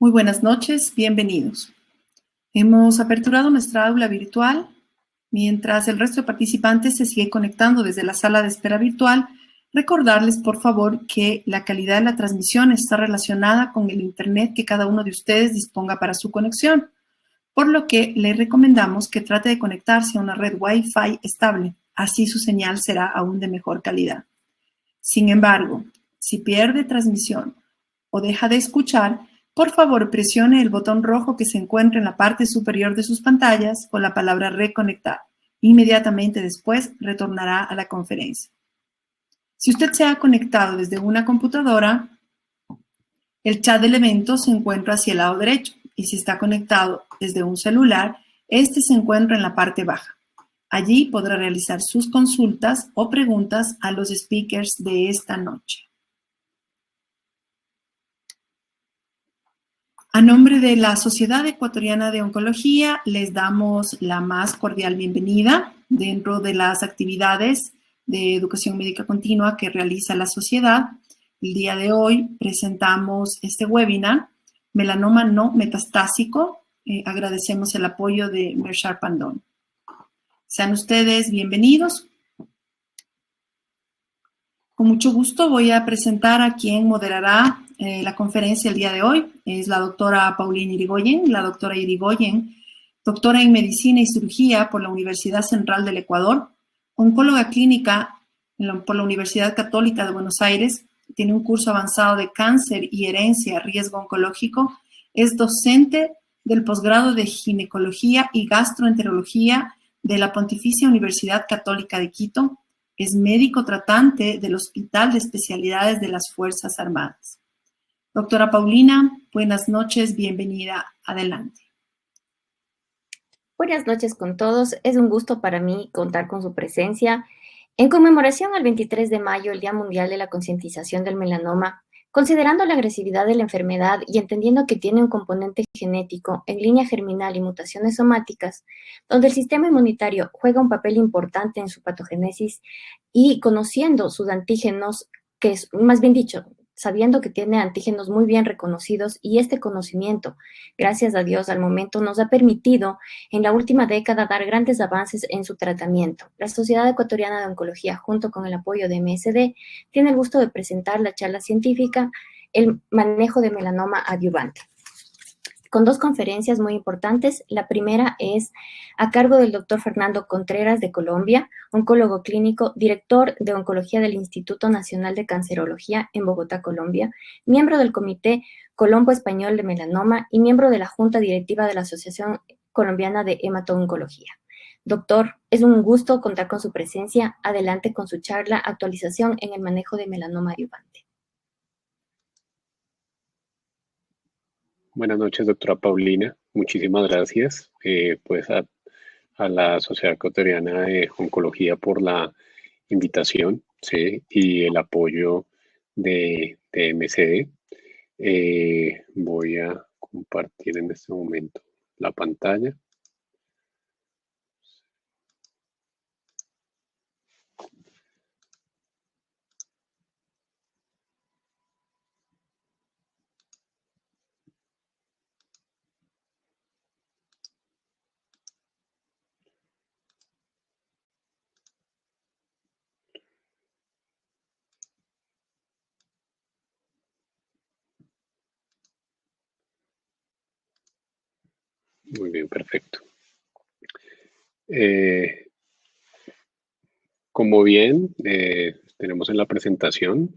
Muy buenas noches, bienvenidos. Hemos aperturado nuestra aula virtual. Mientras el resto de participantes se sigue conectando desde la sala de espera virtual, recordarles, por favor, que la calidad de la transmisión está relacionada con el internet que cada uno de ustedes disponga para su conexión, por lo que les recomendamos que trate de conectarse a una red Wi-Fi estable. Así su señal será aún de mejor calidad. Sin embargo, si pierde transmisión o deja de escuchar, por favor presione el botón rojo que se encuentra en la parte superior de sus pantallas con la palabra reconectar. Inmediatamente después retornará a la conferencia. Si usted se ha conectado desde una computadora, el chat del evento se encuentra hacia el lado derecho, y si está conectado desde un celular, este se encuentra en la parte baja. Allí podrá realizar sus consultas o preguntas a los speakers de esta noche. A nombre de la Sociedad Ecuatoriana de Oncología, les damos la más cordial bienvenida dentro de las actividades de educación médica continua que realiza la sociedad. El día de hoy presentamos este webinar, Melanoma no metastásico. Agradecemos el apoyo de Mershar Pandón. Sean ustedes bienvenidos. Con mucho gusto voy a presentar a quien moderará la conferencia el día de hoy. Es la doctora Paulina Irigoyen. La doctora Irigoyen, doctora en Medicina y Cirugía por la Universidad Central del Ecuador, oncóloga clínica por la Universidad Católica de Buenos Aires, tiene un curso avanzado de cáncer y herencia, riesgo oncológico, es docente del posgrado de Ginecología y Gastroenterología de la Pontificia Universidad Católica de Quito, es médico tratante del Hospital de Especialidades de las Fuerzas Armadas. Doctora Paulina, buenas noches, bienvenida, adelante. Buenas noches con todos, es un gusto para mí contar con su presencia. En conmemoración al 23 de mayo, el Día Mundial de la Concientización del Melanoma, considerando la agresividad de la enfermedad y entendiendo que tiene un componente genético en línea germinal y mutaciones somáticas, donde el sistema inmunitario juega un papel importante en su patogénesis y conociendo sus antígenos, que es, más bien dicho, sabiendo que tiene antígenos muy bien reconocidos y este conocimiento, gracias a Dios, al momento nos ha permitido en la última década dar grandes avances en su tratamiento. La Sociedad Ecuatoriana de Oncología, junto con el apoyo de MSD, tiene el gusto de presentar la charla científica El manejo de melanoma adyuvante, con dos conferencias muy importantes. La primera es a cargo del doctor Fernando Contreras de Colombia, oncólogo clínico, director de oncología del Instituto Nacional de Cancerología en Bogotá, Colombia, miembro del Comité Colombo Español de Melanoma y miembro de la Junta Directiva de la Asociación Colombiana de Hemato-Oncología. Doctor, es un gusto contar con su presencia. Adelante con su charla, actualización en el manejo de melanoma adyuvante. Buenas noches, doctora Paulina. Muchísimas gracias a la Sociedad Ecuatoriana de Oncología por la invitación, ¿sí? Y el apoyo de MSD. Voy a compartir en este momento la pantalla. Muy bien, perfecto. Como bien tenemos en la presentación,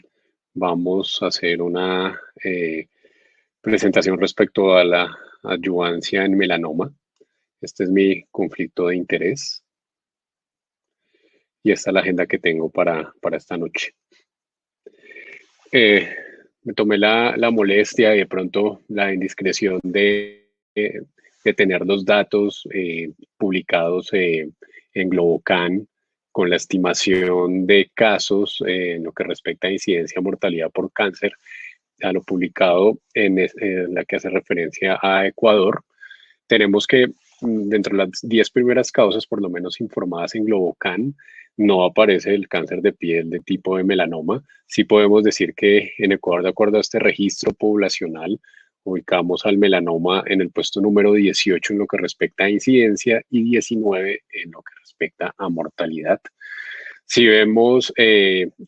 vamos a hacer una presentación respecto a la adyuvancia en melanoma. Este es mi conflicto de interés y esta es la agenda que tengo para esta noche. Me tomé la molestia y de pronto la indiscreción de tener los datos publicados en Globocan con la estimación de casos en lo que respecta a incidencia y mortalidad por cáncer, a lo publicado en la que hace referencia a Ecuador. Tenemos que dentro de las 10 primeras causas, por lo menos informadas en Globocan, no aparece el cáncer de piel de tipo de melanoma. Sí podemos decir que en Ecuador, de acuerdo a este registro poblacional, ubicamos al melanoma en el puesto número 18 en lo que respecta a incidencia y 19 en lo que respecta a mortalidad. Si vemos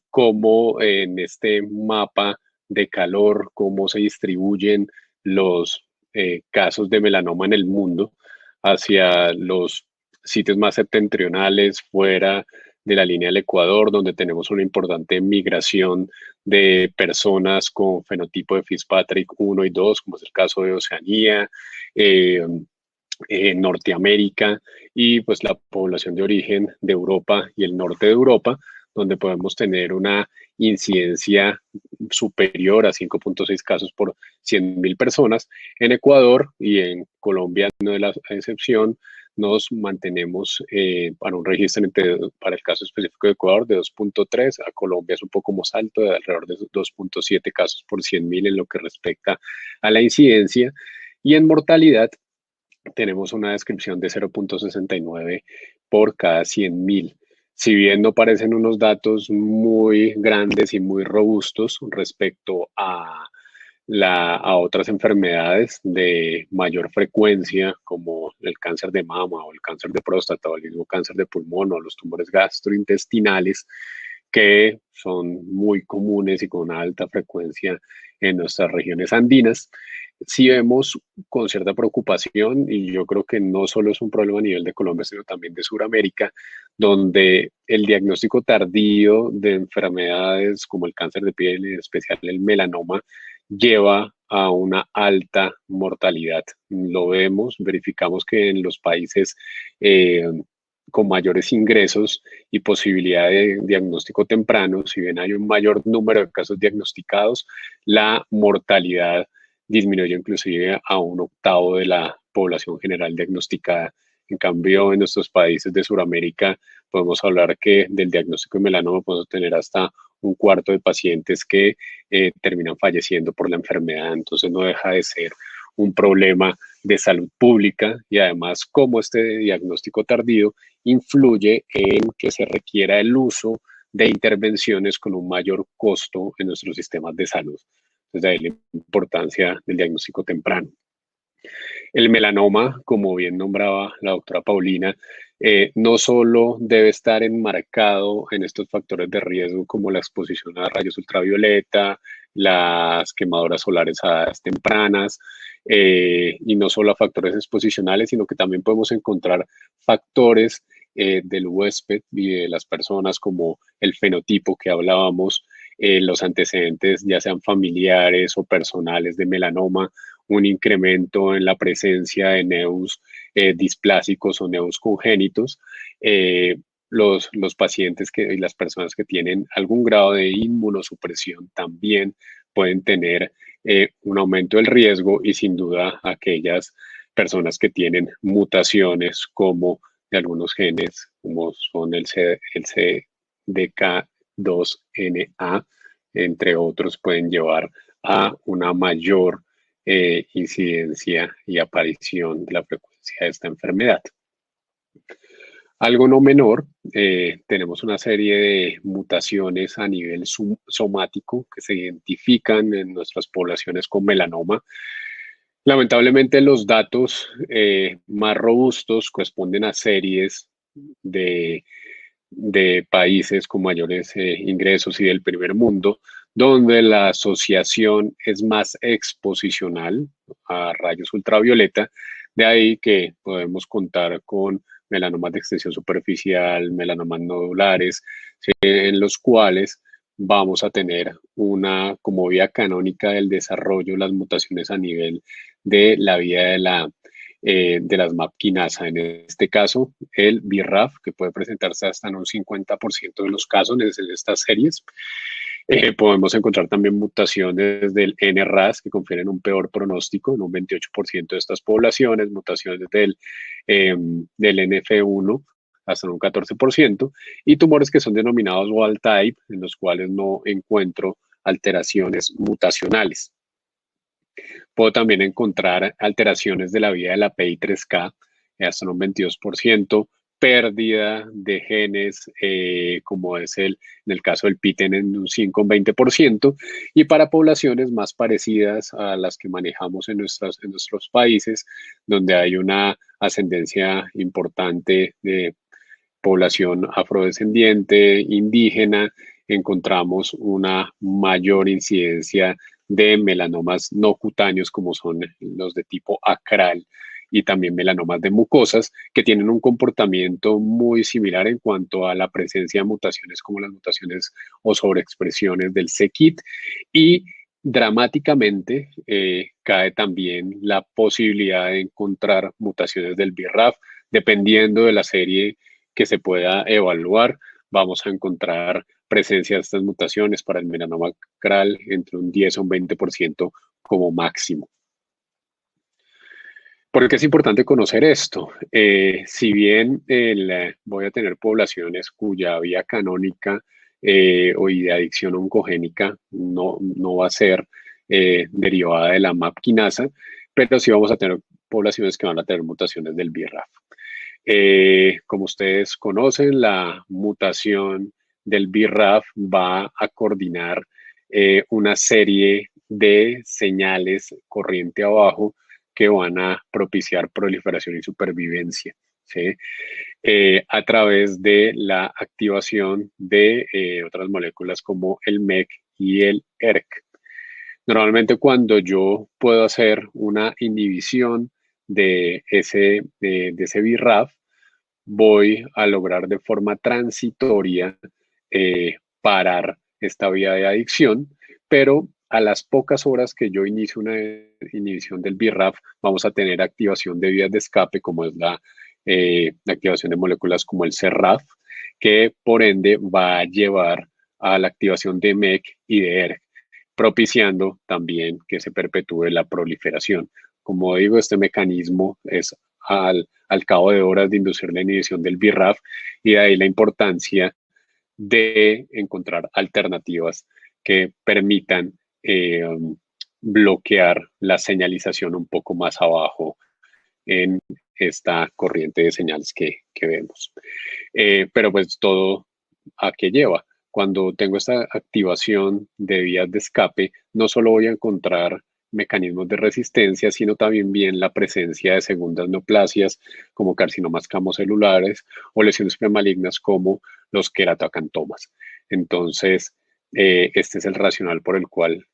cómo en este mapa de calor, cómo se distribuyen los casos de melanoma en el mundo hacia los sitios más septentrionales, fuera de la línea del Ecuador, donde tenemos una importante migración de personas con fenotipo de Fitzpatrick 1 y 2, como es el caso de Oceanía, Norteamérica, y pues la población de origen de Europa y el norte de Europa, donde podemos tener una incidencia superior a 5.6 casos por 100.000 personas. En Ecuador y en Colombia no es la excepción, nos mantenemos para un registro para el caso específico de Ecuador de 2.3, a Colombia es un poco más alto, de alrededor de 2.7 casos por 100.000 en lo que respecta a la incidencia, y en mortalidad tenemos una descripción de 0.69 por cada 100.000. Si bien no parecen unos datos muy grandes y muy robustos respecto a otras enfermedades de mayor frecuencia, como el cáncer de mama o el cáncer de próstata o el mismo cáncer de pulmón o los tumores gastrointestinales, que son muy comunes y con alta frecuencia en nuestras regiones andinas, sí vemos con cierta preocupación, y yo creo que no solo es un problema a nivel de Colombia, sino también de Sudamérica, donde el diagnóstico tardío de enfermedades como el cáncer de piel y en especial el melanoma lleva a una alta mortalidad. Lo vemos, verificamos que en los países con mayores ingresos y posibilidad de diagnóstico temprano, si bien hay un mayor número de casos diagnosticados, la mortalidad disminuyó inclusive a un octavo de la población general diagnosticada. En cambio, en nuestros países de Sudamérica podemos hablar que del diagnóstico de melanoma podemos tener hasta un cuarto de pacientes que terminan falleciendo por la enfermedad. Entonces no deja de ser un problema de salud pública, y además cómo este diagnóstico tardío influye en que se requiera el uso de intervenciones con un mayor costo en nuestros sistemas de salud. Entonces, de ahí la importancia del diagnóstico temprano. El melanoma, como bien nombraba la doctora Paulina, no solo debe estar enmarcado en estos factores de riesgo como la exposición a rayos ultravioleta, las quemaduras solares a edades tempranas, y no solo a factores exposicionales, sino que también podemos encontrar factores del huésped y de las personas, como el fenotipo que hablábamos, los antecedentes ya sean familiares o personales de melanoma, un incremento en la presencia de neus displásicos o neus congénitos, los pacientes y las personas que tienen algún grado de inmunosupresión también pueden tener un aumento del riesgo, y sin duda aquellas personas que tienen mutaciones como de algunos genes, como son el CDK2NA, entre otros, pueden llevar a una mayor incidencia y aparición de la frecuencia de esta enfermedad. Algo no menor, tenemos una serie de mutaciones a nivel somático que se identifican en nuestras poblaciones con melanoma. Lamentablemente, los datos más robustos corresponden a series de países con mayores ingresos y del primer mundo, donde la asociación es más exposicional a rayos ultravioleta. De ahí que podemos contar con melanomas de extensión superficial, melanomas nodulares, en los cuales vamos a tener como vía canónica del desarrollo, las mutaciones a nivel de la vía de las MAP quinasa. En este caso, el BRAF, que puede presentarse hasta en un 50% de los casos en estas series. Podemos encontrar también mutaciones del NRAS que confieren un peor pronóstico en un 28% de estas poblaciones, mutaciones del NF1 hasta en un 14%, y tumores que son denominados wild type, en los cuales no encuentro alteraciones mutacionales. Puedo también encontrar alteraciones de la vía de la PI3K hasta un 22%, pérdida de genes, como es en el caso del PITEN en un 5 o 20%, y para poblaciones más parecidas a las que manejamos en nuestros países, donde hay una ascendencia importante de población afrodescendiente, indígena, encontramos una mayor incidencia de melanomas no cutáneos como son los de tipo acral y también melanomas de mucosas que tienen un comportamiento muy similar en cuanto a la presencia de mutaciones como las mutaciones o sobreexpresiones del c-KIT y dramáticamente cae también la posibilidad de encontrar mutaciones del BRAF dependiendo de la serie que se pueda evaluar. Vamos a encontrar presencia de estas mutaciones para el melanoma acral entre un 10 o un 20% como máximo. ¿Por qué es importante conocer esto? Si bien voy a tener poblaciones cuya vía canónica o de adicción oncogénica no va a ser derivada de la MAP quinasa, pero sí vamos a tener poblaciones que van a tener mutaciones del BRAF. Como ustedes conocen, la mutación del BRAF va a coordinar una serie de señales corriente abajo que van a propiciar proliferación y supervivencia, ¿sí? A través de la activación de otras moléculas como el MEK y el ERK. Normalmente cuando yo puedo hacer una inhibición de ese BRAF, voy a lograr de forma transitoria parar esta vía de adicción, pero a las pocas horas que yo inicio una inhibición del BRAF, vamos a tener activación de vías de escape, como es la activación de moléculas como el CRAF, que por ende va a llevar a la activación de MEK y de ERK, propiciando también que se perpetúe la proliferación. Como digo, este mecanismo es al cabo de horas de inducir la inhibición del BRAF y de ahí la importancia de encontrar alternativas que permitan bloquear la señalización un poco más abajo en esta corriente de señales que vemos. Pero pues todo a qué lleva. Cuando tengo esta activación de vías de escape, no solo voy a encontrar mecanismos de resistencia, sino también bien la presencia de segundas neoplasias como carcinomas camocelulares o lesiones premalignas como los queratoacantomas. Entonces, este es el racional por el cual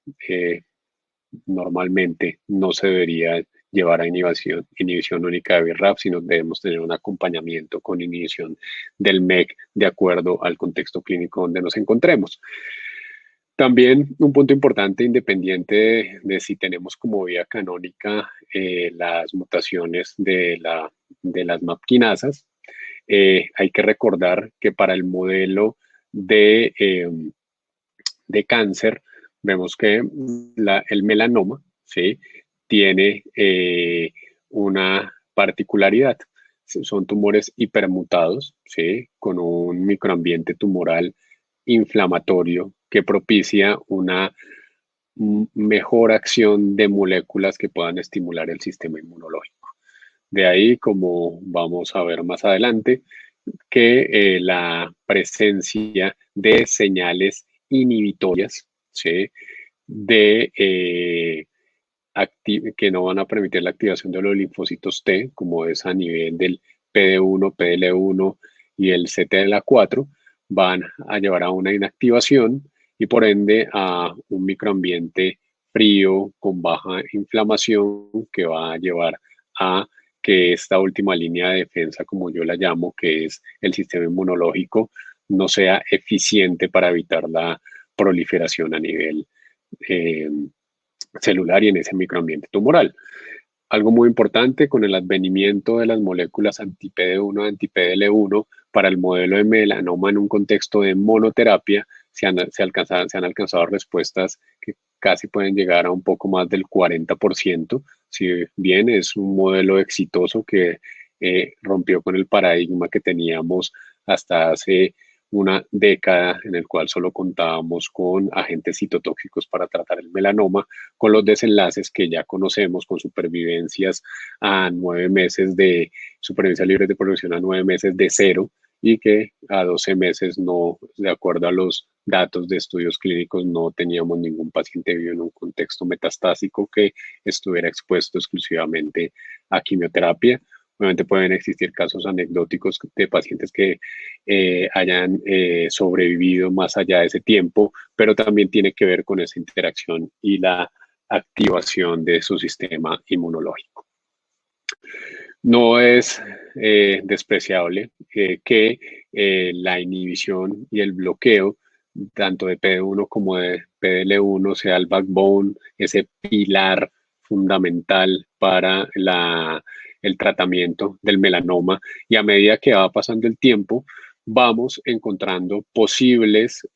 normalmente no se debería llevar a inhibición única de BRAF, sino debemos tener un acompañamiento con inhibición del MEK de acuerdo al contexto clínico donde nos encontremos. También un punto importante, independiente de si tenemos como vía canónica las mutaciones de las MAP quinasas, hay que recordar que para el modelo de cáncer, vemos que el melanoma, ¿sí?, tiene una particularidad. Son tumores hipermutados, ¿sí?, con un microambiente tumoral inflamatorio que propicia una mejor acción de moléculas que puedan estimular el sistema inmunológico. De ahí, como vamos a ver más adelante, que la presencia de señales inhibitorias, ¿sí?, que no van a permitir la activación de los linfocitos T, como es a nivel del PD1, PDL1 y el CTLA4, van a llevar a una inactivación y por ende a un microambiente frío con baja inflamación que va a llevar a que esta última línea de defensa, como yo la llamo, que es el sistema inmunológico, no sea eficiente para evitar la proliferación a nivel celular y en ese microambiente tumoral. Algo muy importante con el advenimiento de las moléculas anti-PD1, anti-PDL1 para el modelo de melanoma en un contexto de monoterapia, se han alcanzado respuestas que casi pueden llegar a un poco más del 40%, si bien es un modelo exitoso que rompió con el paradigma que teníamos hasta hace una década en el cual solo contábamos con agentes citotóxicos para tratar el melanoma, con los desenlaces que ya conocemos, con supervivencias a 9 meses de supervivencia libre de progresión a 9 meses de cero, y que a 12 meses no, de acuerdo a los datos de estudios clínicos, no teníamos ningún paciente vivo en un contexto metastásico que estuviera expuesto exclusivamente a quimioterapia. Obviamente pueden existir casos anecdóticos de pacientes que hayan sobrevivido más allá de ese tiempo, pero también tiene que ver con esa interacción y la activación de su sistema inmunológico. No es despreciable que la inhibición y el bloqueo tanto de PD1 como de PDL1 sea el backbone, ese pilar fundamental para el tratamiento del melanoma, y a medida que va pasando el tiempo vamos encontrando posibles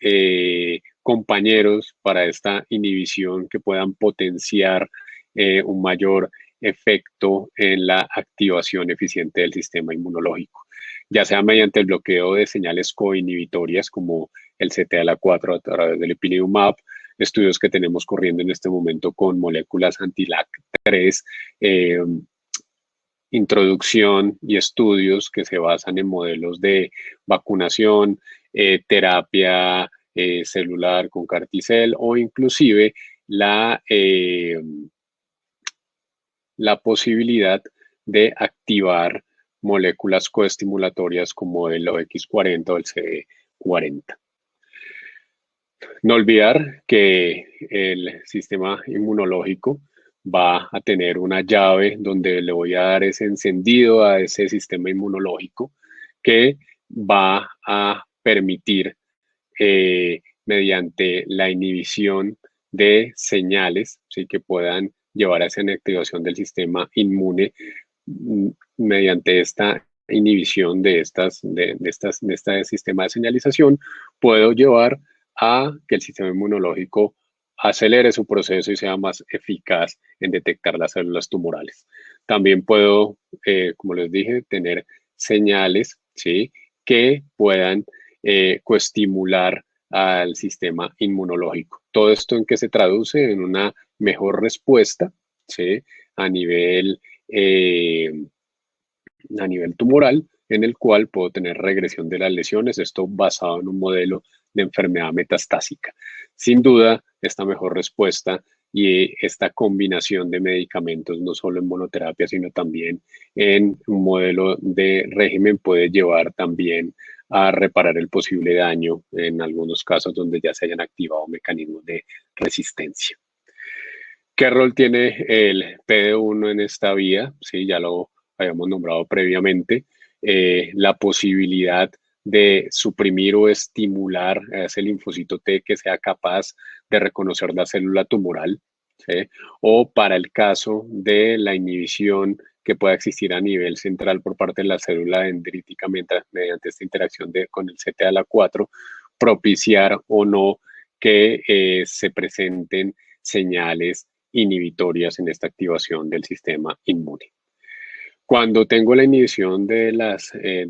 compañeros para esta inhibición que puedan potenciar un mayor efecto en la activación eficiente del sistema inmunológico, ya sea mediante el bloqueo de señales coinhibitorias como el CTLA4 a través del ipilimumab, estudios que tenemos corriendo en este momento con moléculas anti-LAG3, introducción y estudios que se basan en modelos de vacunación, terapia celular con CAR-T-cell, o inclusive la posibilidad de activar moléculas coestimulatorias como el OX40 o el CD40. No olvidar que el sistema inmunológico va a tener una llave donde le voy a dar ese encendido a ese sistema inmunológico que va a permitir, mediante la inhibición de señales, ¿sí?, que puedan llevar a esa activación del sistema inmune, mediante esta inhibición de este sistema de señalización, puedo llevar a que el sistema inmunológico acelere su proceso y sea más eficaz en detectar las células tumorales. También puedo, como les dije, tener señales, ¿sí?, que puedan coestimular al sistema inmunológico. Todo esto en que se traduce en una mejor respuesta, ¿sí?, a nivel tumoral, en el cual puedo tener regresión de las lesiones, esto basado en un modelo de enfermedad metastásica. Sin duda, esta mejor respuesta y esta combinación de medicamentos, no solo en monoterapia, sino también en un modelo de régimen, puede llevar también a reparar el posible daño en algunos casos donde ya se hayan activado mecanismos de resistencia. ¿Qué rol tiene el PD1 en esta vía? Sí, ya lo habíamos nombrado previamente. La posibilidad de suprimir o estimular a ese linfocito T que sea capaz de reconocer la célula tumoral, ¿sí?, o para el caso de la inhibición que pueda existir a nivel central por parte de la célula dendrítica mediante esta interacción con el CTLA4, propiciar o no que se presenten señales inhibitorias en esta activación del sistema inmune. Cuando tengo la inhibición del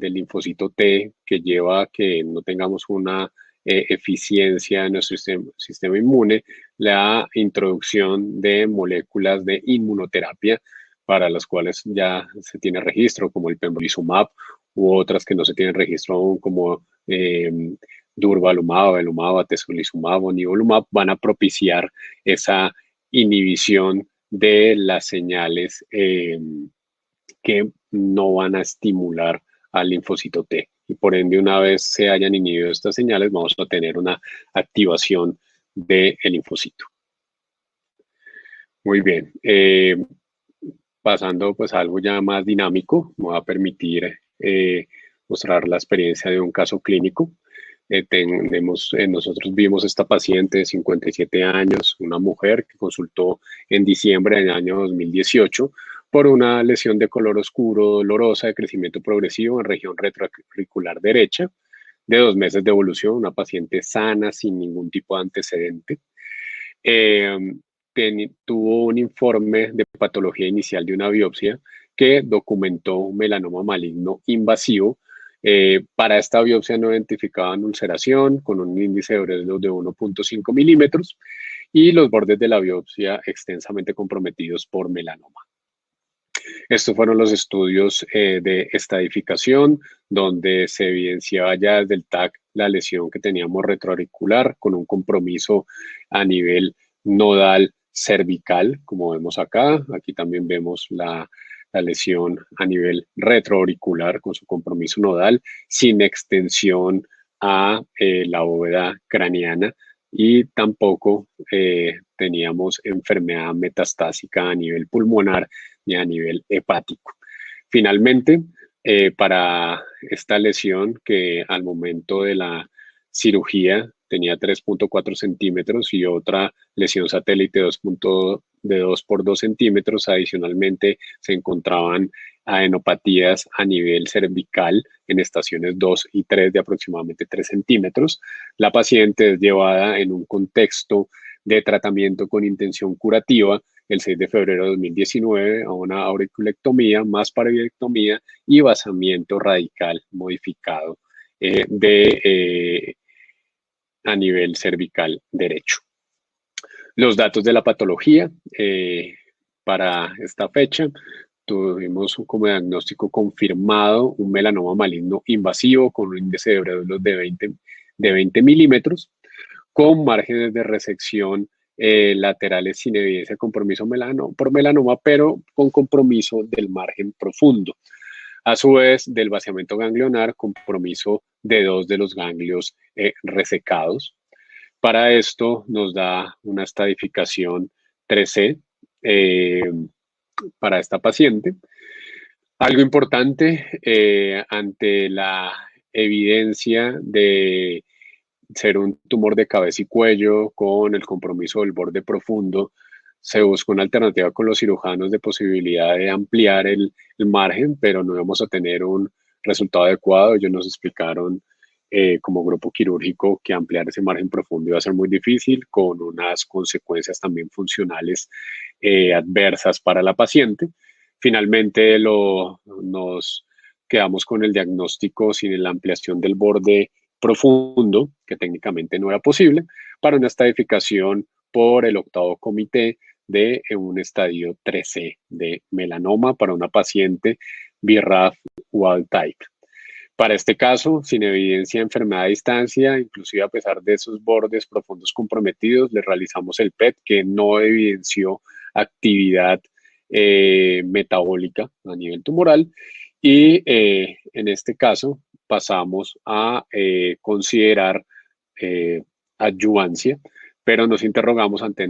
linfocito T, que lleva a que no tengamos una eficiencia en nuestro sistema inmune, la introducción de moléculas de inmunoterapia para las cuales ya se tiene registro, como el pembrolizumab, u otras que no se tienen registro aún, como durvalumab, avelumab, atezolizumab o nivolumab, van a propiciar esa inhibición de las señales que no van a estimular al linfocito T. Y por ende, una vez se hayan inhibido estas señales, vamos a tener una activación del linfocito. Muy bien. Pasando pues a algo ya más dinámico, me va a permitir mostrar la experiencia de un caso clínico. Nosotros vimos esta paciente de 57 años, una mujer que consultó en diciembre del año 2018 por una lesión de color oscuro dolorosa de crecimiento progresivo en región retroauricular derecha, de 2 meses de evolución, una paciente sana, sin ningún tipo de antecedente. Tuvo un informe de patología inicial de una biopsia que documentó un melanoma maligno invasivo Para esta biopsia no identificaban ulceración con un índice de Bredlow de 1.5 milímetros y los bordes de la biopsia extensamente comprometidos por melanoma. Estos fueron los estudios de estadificación, donde se evidenciaba ya desde el TAC la lesión que teníamos retroauricular con un compromiso a nivel nodal cervical, como vemos acá. Aquí también vemos la lesión a nivel retroauricular con su compromiso nodal, sin extensión a la bóveda craneana y tampoco teníamos enfermedad metastásica a nivel pulmonar ni a nivel hepático. Finalmente, para esta lesión que al momento de la cirugía tenía 3.4 centímetros y otra lesión satélite de 2 por 2 centímetros, adicionalmente se encontraban adenopatías a nivel cervical en estaciones 2 y 3 de aproximadamente 3 centímetros. La paciente es llevada en un contexto de tratamiento con intención curativa el 6 de febrero de 2019 a una auriculectomía más paroidectomía y basamiento radical modificado a nivel cervical derecho. Los datos de la patología para esta fecha. Tuvimos como diagnóstico confirmado un melanoma maligno invasivo con un índice de Bredlow de 20 milímetros, con márgenes de resección laterales sin evidencia de compromiso por melanoma, pero con compromiso del margen profundo. A su vez, del vaciamiento ganglionar, compromiso de 2 de los ganglios resecados. Para esto nos da una estadificación 3C para esta paciente. Algo importante ante la evidencia de ser un tumor de cabeza y cuello con el compromiso del borde profundo, se buscó una alternativa con los cirujanos de posibilidad de ampliar el margen, pero no íbamos a tener un resultado adecuado. Ellos nos explicaron como grupo quirúrgico que ampliar ese margen profundo iba a ser muy difícil, con unas consecuencias también funcionales adversas para la paciente. Finalmente nos quedamos con el diagnóstico sin la ampliación del borde profundo, que técnicamente no era posible, para una estadificación por el 8º comité de un estadio 3C de melanoma para una paciente BRAF wild type. Para este caso, sin evidencia de enfermedad a distancia, inclusive a pesar de esos bordes profundos comprometidos, le realizamos el PET que no evidenció actividad metabólica a nivel tumoral y en este caso pasamos a considerar adyuvancia, pero nos interrogamos ante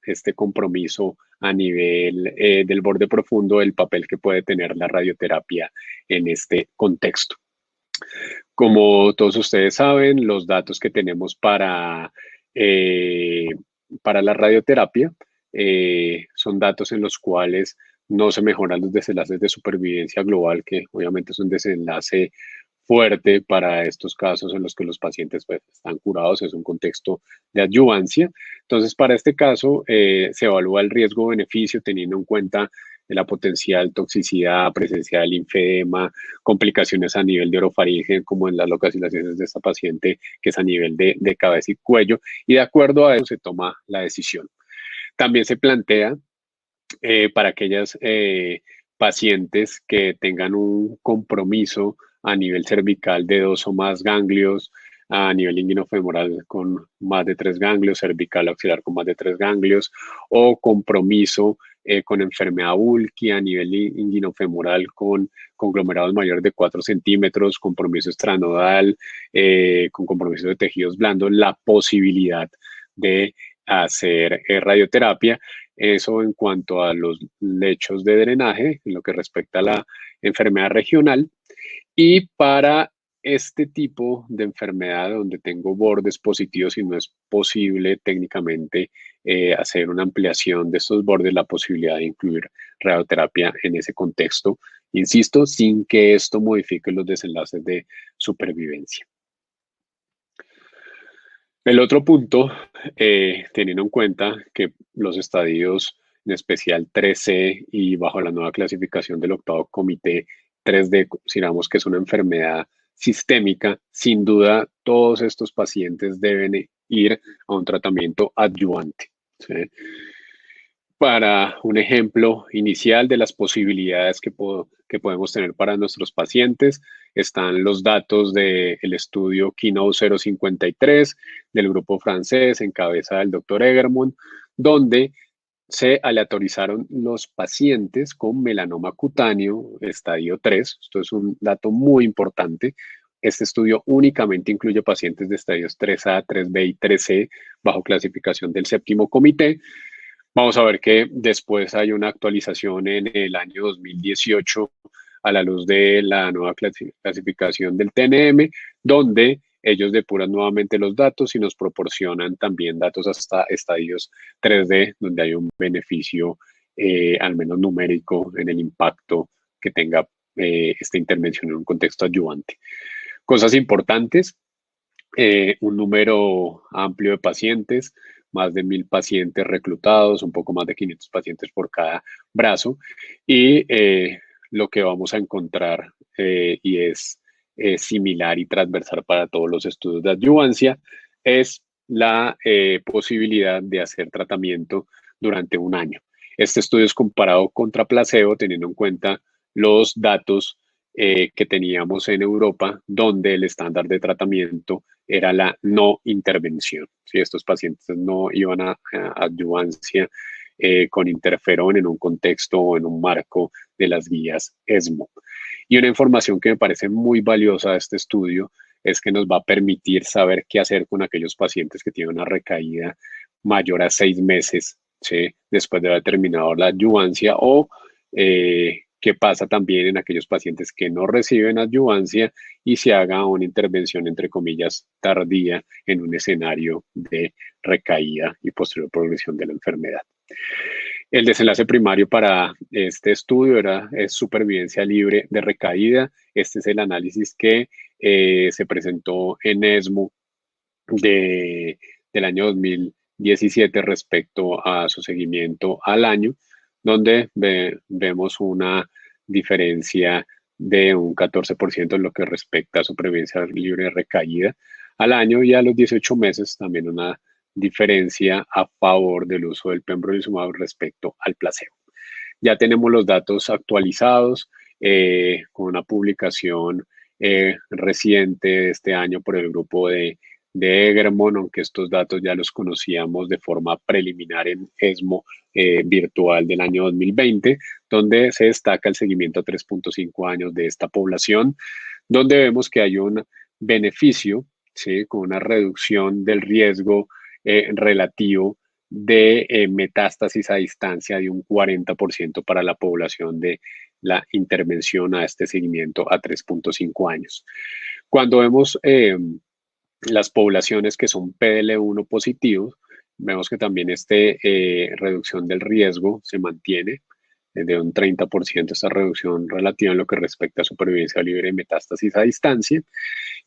este compromiso a nivel del borde profundo, el papel que puede tener la radioterapia en este contexto. Como todos ustedes saben, los datos que tenemos para la radioterapia son datos en los cuales no se mejoran los desenlaces de supervivencia global, que obviamente es un desenlace fuerte para estos casos en los que los pacientes pues, están curados, es un contexto de adyuvancia. Entonces, para este caso, se evalúa el riesgo-beneficio teniendo en cuenta la potencial toxicidad, presencia del linfedema, complicaciones a nivel de orofaringe, como en las localizaciones de esta paciente, que es a nivel de cabeza y cuello, y de acuerdo a eso se toma la decisión. También se plantea para aquellas pacientes que tengan un compromiso a nivel cervical de 2 o más ganglios, a nivel inguinofemoral con más de 3 ganglios, cervical axilar con más de 3 ganglios, o compromiso con enfermedad Bulky a nivel inguinofemoral con conglomerados mayores de 4 centímetros, compromiso extranodal, con compromiso de tejidos blandos, la posibilidad de hacer radioterapia. Eso en cuanto a los lechos de drenaje, en lo que respecta a la enfermedad regional. Y para este tipo de enfermedad donde tengo bordes positivos y no es posible técnicamente hacer una ampliación de estos bordes, la posibilidad de incluir radioterapia en ese contexto, insisto, sin que esto modifique los desenlaces de supervivencia. El otro punto, teniendo en cuenta que los estadios, en especial 3C y bajo la nueva clasificación del 8º comité 3D, consideramos que es una enfermedad sistémica, sin duda todos estos pacientes deben ir a un tratamiento adyuvante, ¿sí? Para un ejemplo inicial de las posibilidades que podemos tener para nuestros pacientes, están los datos del estudio Keynote 053 del grupo francés en cabeza del doctor Egermont, donde se aleatorizaron los pacientes con melanoma cutáneo estadio 3. Esto es un dato muy importante. Este estudio únicamente incluye pacientes de estadios 3A, 3B y 3C bajo clasificación del séptimo comité. Vamos a ver que después hay una actualización en el año 2018 a la luz de la nueva clasificación del TNM, donde ellos depuran nuevamente los datos y nos proporcionan también datos hasta estadios 3D, donde hay un beneficio al menos numérico en el impacto que tenga esta intervención en un contexto adyuvante. Cosas importantes, un número amplio de pacientes, más de 1.000 pacientes reclutados, un poco más de 500 pacientes por cada brazo, y lo que vamos a encontrar, y es similar y transversal para todos los estudios de adyuvancia, es la posibilidad de hacer tratamiento durante un año. Este estudio es comparado contra placebo, teniendo en cuenta los datos que teníamos en Europa, donde el estándar de tratamiento era la no intervención. Si estos pacientes no iban a adyuvancia con interferón en un contexto o en un marco de las guías ESMO. Y una información que me parece muy valiosa de este estudio es que nos va a permitir saber qué hacer con aquellos pacientes que tienen una recaída mayor a 6 meses, ¿sí?, después de haber terminado la adyuvancia, o qué pasa también en aquellos pacientes que no reciben adyuvancia y se haga una intervención, entre comillas, tardía en un escenario de recaída y posterior progresión de la enfermedad. El desenlace primario para este estudio es supervivencia libre de recaída. Este es el análisis que se presentó en ESMO del año 2017 respecto a su seguimiento al año, donde vemos una diferencia de un 14% en lo que respecta a supervivencia libre de recaída al año, y a los 18 meses también una diferencia a favor del uso del pembrolizumab respecto al placebo. Ya tenemos los datos actualizados con una publicación reciente de este año por el grupo de Egermont, aunque estos datos ya los conocíamos de forma preliminar en ESMO virtual del año 2020, donde se destaca el seguimiento a 3.5 años de esta población, donde vemos que hay un beneficio, ¿sí?, con una reducción del riesgo relativo de metástasis a distancia de un 40% para la población de la intervención a este seguimiento a 3.5 años. Cuando vemos las poblaciones que son PDL1 positivos, vemos que también esta reducción del riesgo se mantiene de un 30%, esta reducción relativa en lo que respecta a supervivencia libre de metástasis a distancia,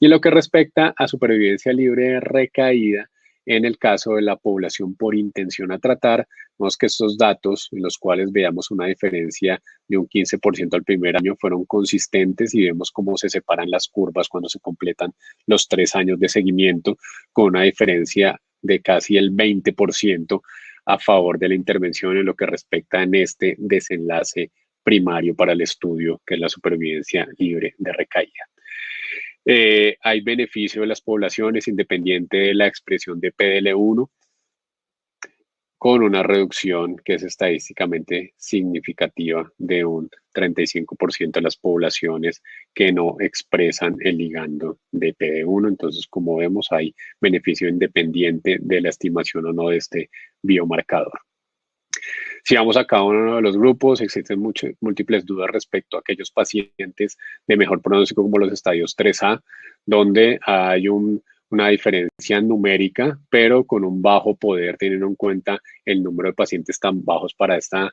y en lo que respecta a supervivencia libre de recaída. En el caso de la población por intención a tratar, vemos que estos datos, en los cuales veamos una diferencia de un 15% al primer año, fueron consistentes, y vemos cómo se separan las curvas cuando se completan los 3 años de seguimiento, con una diferencia de casi el 20% a favor de la intervención en lo que respecta en este desenlace primario para el estudio, que es la supervivencia libre de recaída. Hay beneficio de las poblaciones independiente de la expresión de PDL1, con una reducción que es estadísticamente significativa de un 35% de las poblaciones que no expresan el ligando de PD1. Entonces, como vemos, hay beneficio independiente de la estimación o no de este biomarcador. Si vamos a cada uno de los grupos, existen múltiples dudas respecto a aquellos pacientes de mejor pronóstico como los estadios 3A, donde hay una diferencia numérica, pero con un bajo poder, teniendo en cuenta el número de pacientes tan bajos para esta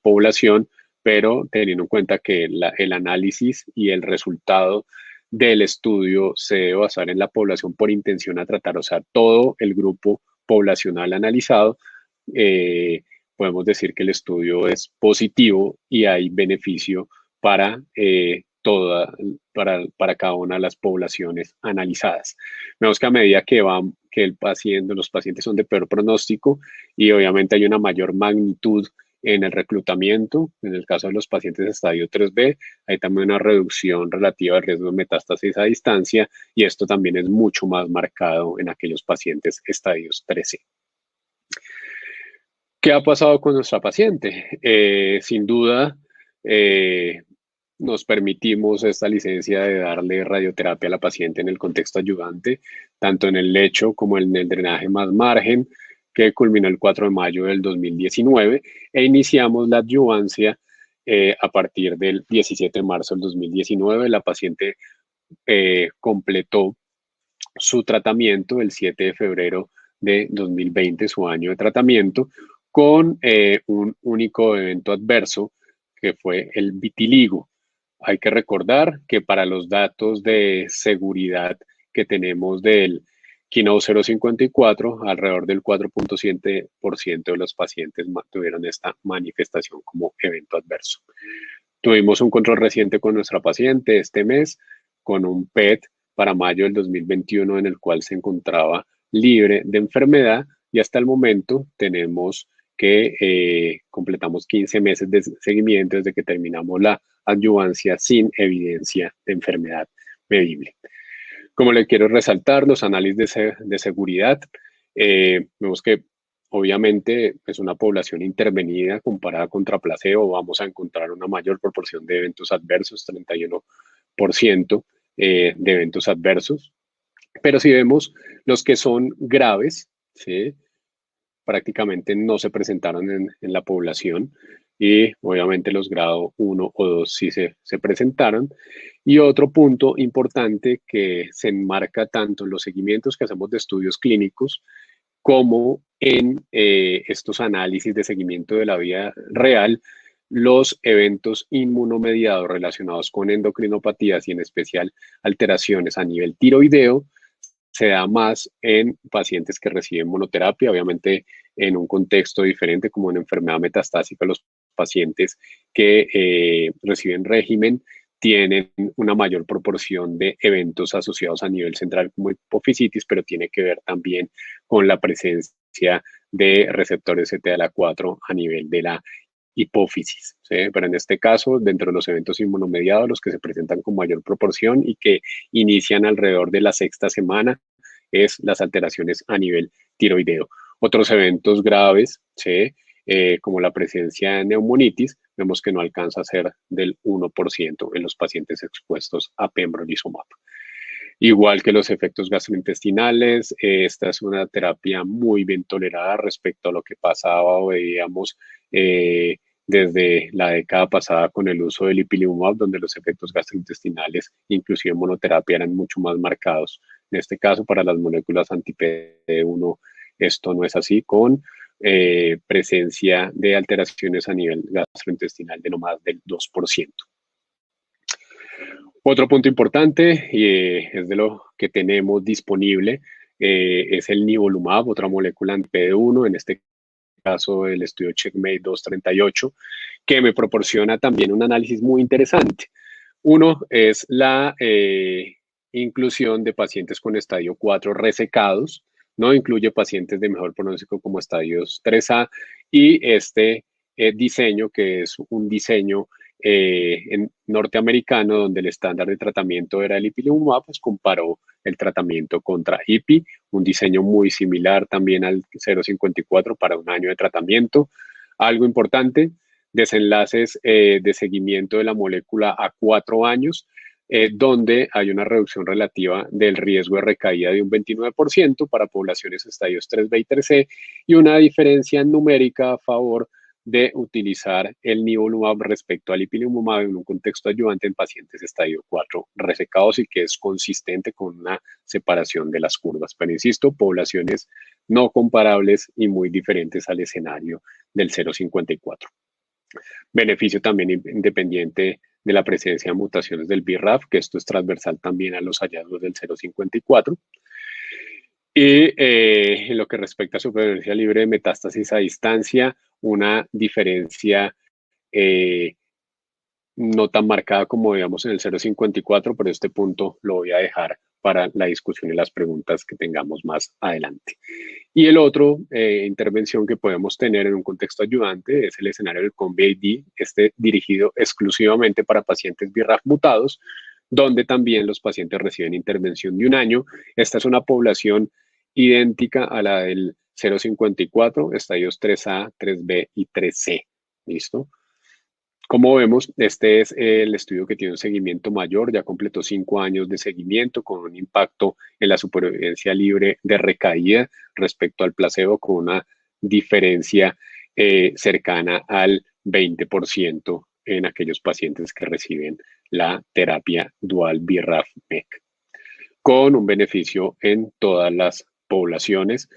población, pero teniendo en cuenta que el análisis y el resultado del estudio se debe basar en la población por intención a tratar, o sea, todo el grupo poblacional analizado. Podemos decir que el estudio es positivo y hay beneficio para para cada una de las poblaciones analizadas. Vemos que a medida que los pacientes son de peor pronóstico y obviamente hay una mayor magnitud en el reclutamiento, en el caso de los pacientes de estadio 3B, hay también una reducción relativa al riesgo de metástasis a distancia y esto también es mucho más marcado en aquellos pacientes estadios 3C. ¿Qué ha pasado con nuestra paciente? Sin duda, nos permitimos esta licencia de darle radioterapia a la paciente en el contexto ayudante, tanto en el lecho como en el drenaje más margen, que culminó el 4 de mayo del 2019, e iniciamos la adyuvancia a partir del 17 de marzo del 2019. La paciente completó su tratamiento el 7 de febrero de 2020, su año de tratamiento, con un único evento adverso, que fue el vitiligo. Hay que recordar que para los datos de seguridad que tenemos del Keynote 054, alrededor del 4.7% de los pacientes tuvieron esta manifestación como evento adverso. Tuvimos un control reciente con nuestra paciente este mes, con un PET para mayo del 2021 en el cual se encontraba libre de enfermedad, y hasta el momento tenemos que completamos 15 meses de seguimiento desde que terminamos la adyuvancia sin evidencia de enfermedad medible. Como le quiero resaltar, los análisis de seguridad, vemos que obviamente es una población intervenida comparada contra placebo. Vamos a encontrar una mayor proporción de eventos adversos, 31% de eventos adversos. Pero si vemos los que son graves, ¿sí?, prácticamente no se presentaron en la población, y obviamente los grado 1 o 2 sí se presentaron. Y otro punto importante que se enmarca tanto en los seguimientos que hacemos de estudios clínicos como en estos análisis de seguimiento de la vida real, los eventos inmunomediados relacionados con endocrinopatías y en especial alteraciones a nivel tiroideo se da más en pacientes que reciben monoterapia, obviamente en un contexto diferente como en enfermedad metastásica. Los pacientes que reciben régimen tienen una mayor proporción de eventos asociados a nivel central como hipofisitis, pero tiene que ver también con la presencia de receptores CTLA4 a nivel de la hipófisis, ¿sí? Pero en este caso, dentro de los eventos inmunomediados, los que se presentan con mayor proporción y que inician alrededor de la 6ª semana es las alteraciones a nivel tiroideo. Otros eventos graves, ¿sí?, como la presencia de neumonitis, vemos que no alcanza a ser del 1% en los pacientes expuestos a pembrolizumab. Igual que los efectos gastrointestinales, esta es una terapia muy bien tolerada respecto a lo que pasaba o veíamos desde la década pasada con el uso del ipilimumab, donde los efectos gastrointestinales, inclusive en monoterapia, eran mucho más marcados. En este caso, para las moléculas anti-PD1, esto no es así, con presencia de alteraciones a nivel gastrointestinal de no más del 2%. Otro punto importante, y es de lo que tenemos disponible, es el nivolumab, otra molécula anti-PD1, en este caso el estudio CheckMate 238, que me proporciona también un análisis muy interesante. Uno es la inclusión de pacientes con estadio 4 resecados, no incluye pacientes de mejor pronóstico como estadios 3A, y este diseño, que es un diseño norteamericano, donde el estándar de tratamiento era el ipilimumab, pues comparó el tratamiento contra IPI, un diseño muy similar también al 054 para un año de tratamiento. Algo importante, desenlaces de seguimiento de la molécula a 4 años, donde hay una reducción relativa del riesgo de recaída de un 29% para poblaciones estadios 3B y 3C, y una diferencia numérica a favor de utilizar el nivolumab respecto al ipilimumab en un contexto ayudante en pacientes estadio 4 resecados, y que es consistente con una separación de las curvas. Pero insisto, poblaciones no comparables y muy diferentes al escenario del 054. Beneficio también independiente de la presencia de mutaciones del BRAF, que esto es transversal también a los hallazgos del 054. Y en lo que respecta a supervivencia libre de metástasis a distancia, una diferencia no tan marcada como veíamos en el 0,54, pero este punto lo voy a dejar para la discusión y las preguntas que tengamos más adelante. Y el otro intervención que podemos tener en un contexto ayudante es el escenario del COMBI-ID, este dirigido exclusivamente para pacientes BRAF mutados, donde también los pacientes reciben intervención de 1 año. Esta es una población idéntica a la del 0,54, estadios 3A, 3B y 3C. ¿Listo? Como vemos, este es el estudio que tiene un seguimiento mayor, ya completó 5 años de seguimiento con un impacto en la supervivencia libre de recaída respecto al placebo con una diferencia cercana al 20% en aquellos pacientes que reciben la terapia dual BRAF-MEK, con un beneficio en todas las poblaciones,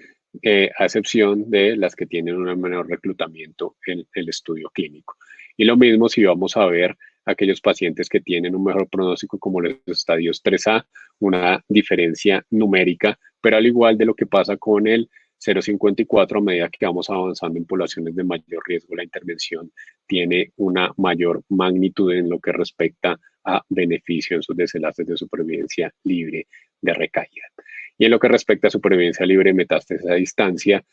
a excepción de las que tienen un menor reclutamiento en el estudio clínico. Y lo mismo si vamos a ver aquellos pacientes que tienen un mejor pronóstico como los estadios 3A, una diferencia numérica, pero al igual de lo que pasa con el 0,54, a medida que vamos avanzando en poblaciones de mayor riesgo, la intervención tiene una mayor magnitud en lo que respecta a beneficio en sus desenlaces de supervivencia libre de recaída. Y en lo que respecta a supervivencia libre de metástasis a distancia,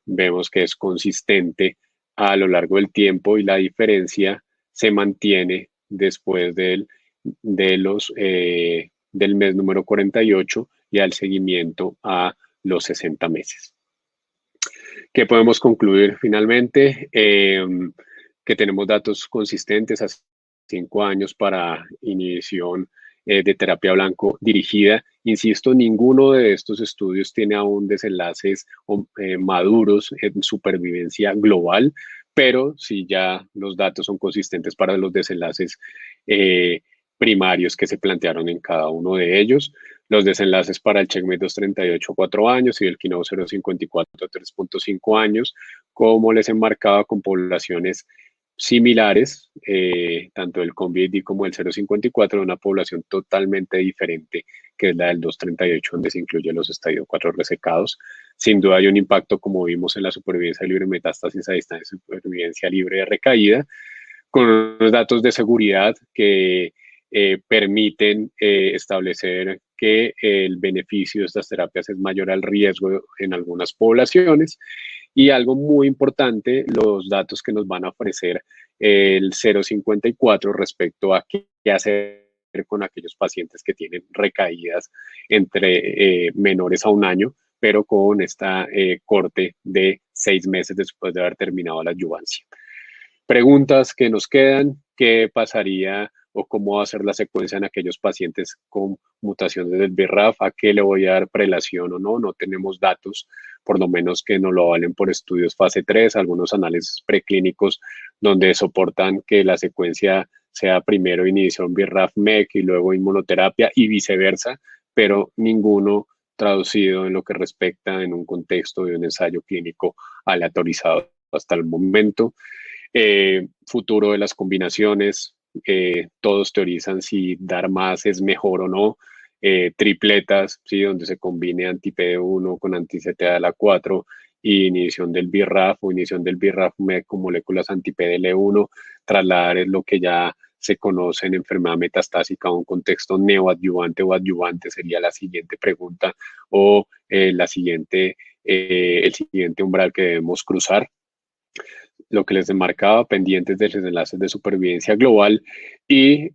vemos que es consistente a lo largo del tiempo y la diferencia se mantiene después del mes número 48 y al seguimiento a los 60 meses. ¿Qué podemos concluir finalmente? Que tenemos datos consistentes a 5 años para inhibición de terapia blanco dirigida. Insisto, ninguno de estos estudios tiene aún desenlaces maduros en supervivencia global, pero sí ya los datos son consistentes para los desenlaces primarios que se plantearon en cada uno de ellos. Los desenlaces para el CheckMate 238 4 años y el Keynote 054 3.5 años, como les enmarcaba con poblaciones similares, tanto el COMBI-ID como el 054, de una población totalmente diferente, que es la del 238, donde se incluyen los estadios 4 resecados. Sin duda hay un impacto, como vimos en la supervivencia libre de metástasis a distancia, supervivencia libre de recaída, con unos datos de seguridad que permiten establecer que el beneficio de estas terapias es mayor al riesgo en algunas poblaciones. Y algo muy importante, los datos que nos van a ofrecer el 054 respecto a qué hacer con aquellos pacientes que tienen recaídas entre menores a 1 año, pero con esta corte de 6 meses después de haber terminado la adyuvancia. Preguntas que nos quedan: ¿qué pasaría o cómo va a ser la secuencia en aquellos pacientes con mutaciones del BRAF? ¿A qué le voy a dar prelación o no? No tenemos datos, por lo menos que nos lo valen por estudios fase 3, algunos análisis preclínicos donde soportan que la secuencia sea primero inhibición BRAF-MEK y luego inmunoterapia y viceversa, pero ninguno traducido en lo que respecta en un contexto de un ensayo clínico aleatorizado hasta el momento. Futuro de las combinaciones, todos teorizan si dar más es mejor o no. Tripletas, ¿sí? Donde se combine anti-PD1 con anti-CTLA4 y inhibición del BRAF o inhibición del BRAF-MEK con moléculas anti-PDL1, trasladar es lo que ya se conoce en enfermedad metastásica a un contexto neoadyuvante o adyuvante sería la siguiente pregunta o el siguiente umbral que debemos cruzar. Lo que les marcaba, pendientes de los enlaces de supervivencia global y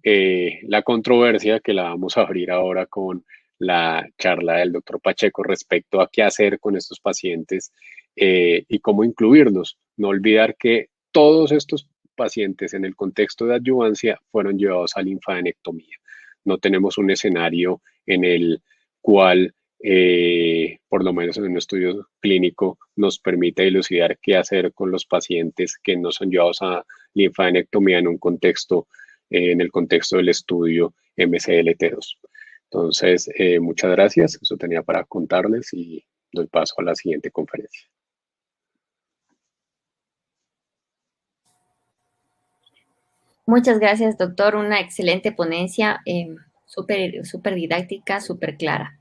la controversia que la vamos a abrir ahora con la charla del doctor Pacheco respecto a qué hacer con estos pacientes y cómo incluirlos. No olvidar que todos estos pacientes en el contexto de adyuvancia fueron llevados a linfadenectomía. No tenemos un escenario en el cual por lo menos en un estudio clínico, nos permite dilucidar qué hacer con los pacientes que no son llevados a linfadenectomía en un contexto, en el contexto del estudio MCLT2. Entonces, muchas gracias. Eso tenía para contarles y doy paso a la siguiente conferencia. Muchas gracias, doctor. Una excelente ponencia, súper didáctica, súper clara.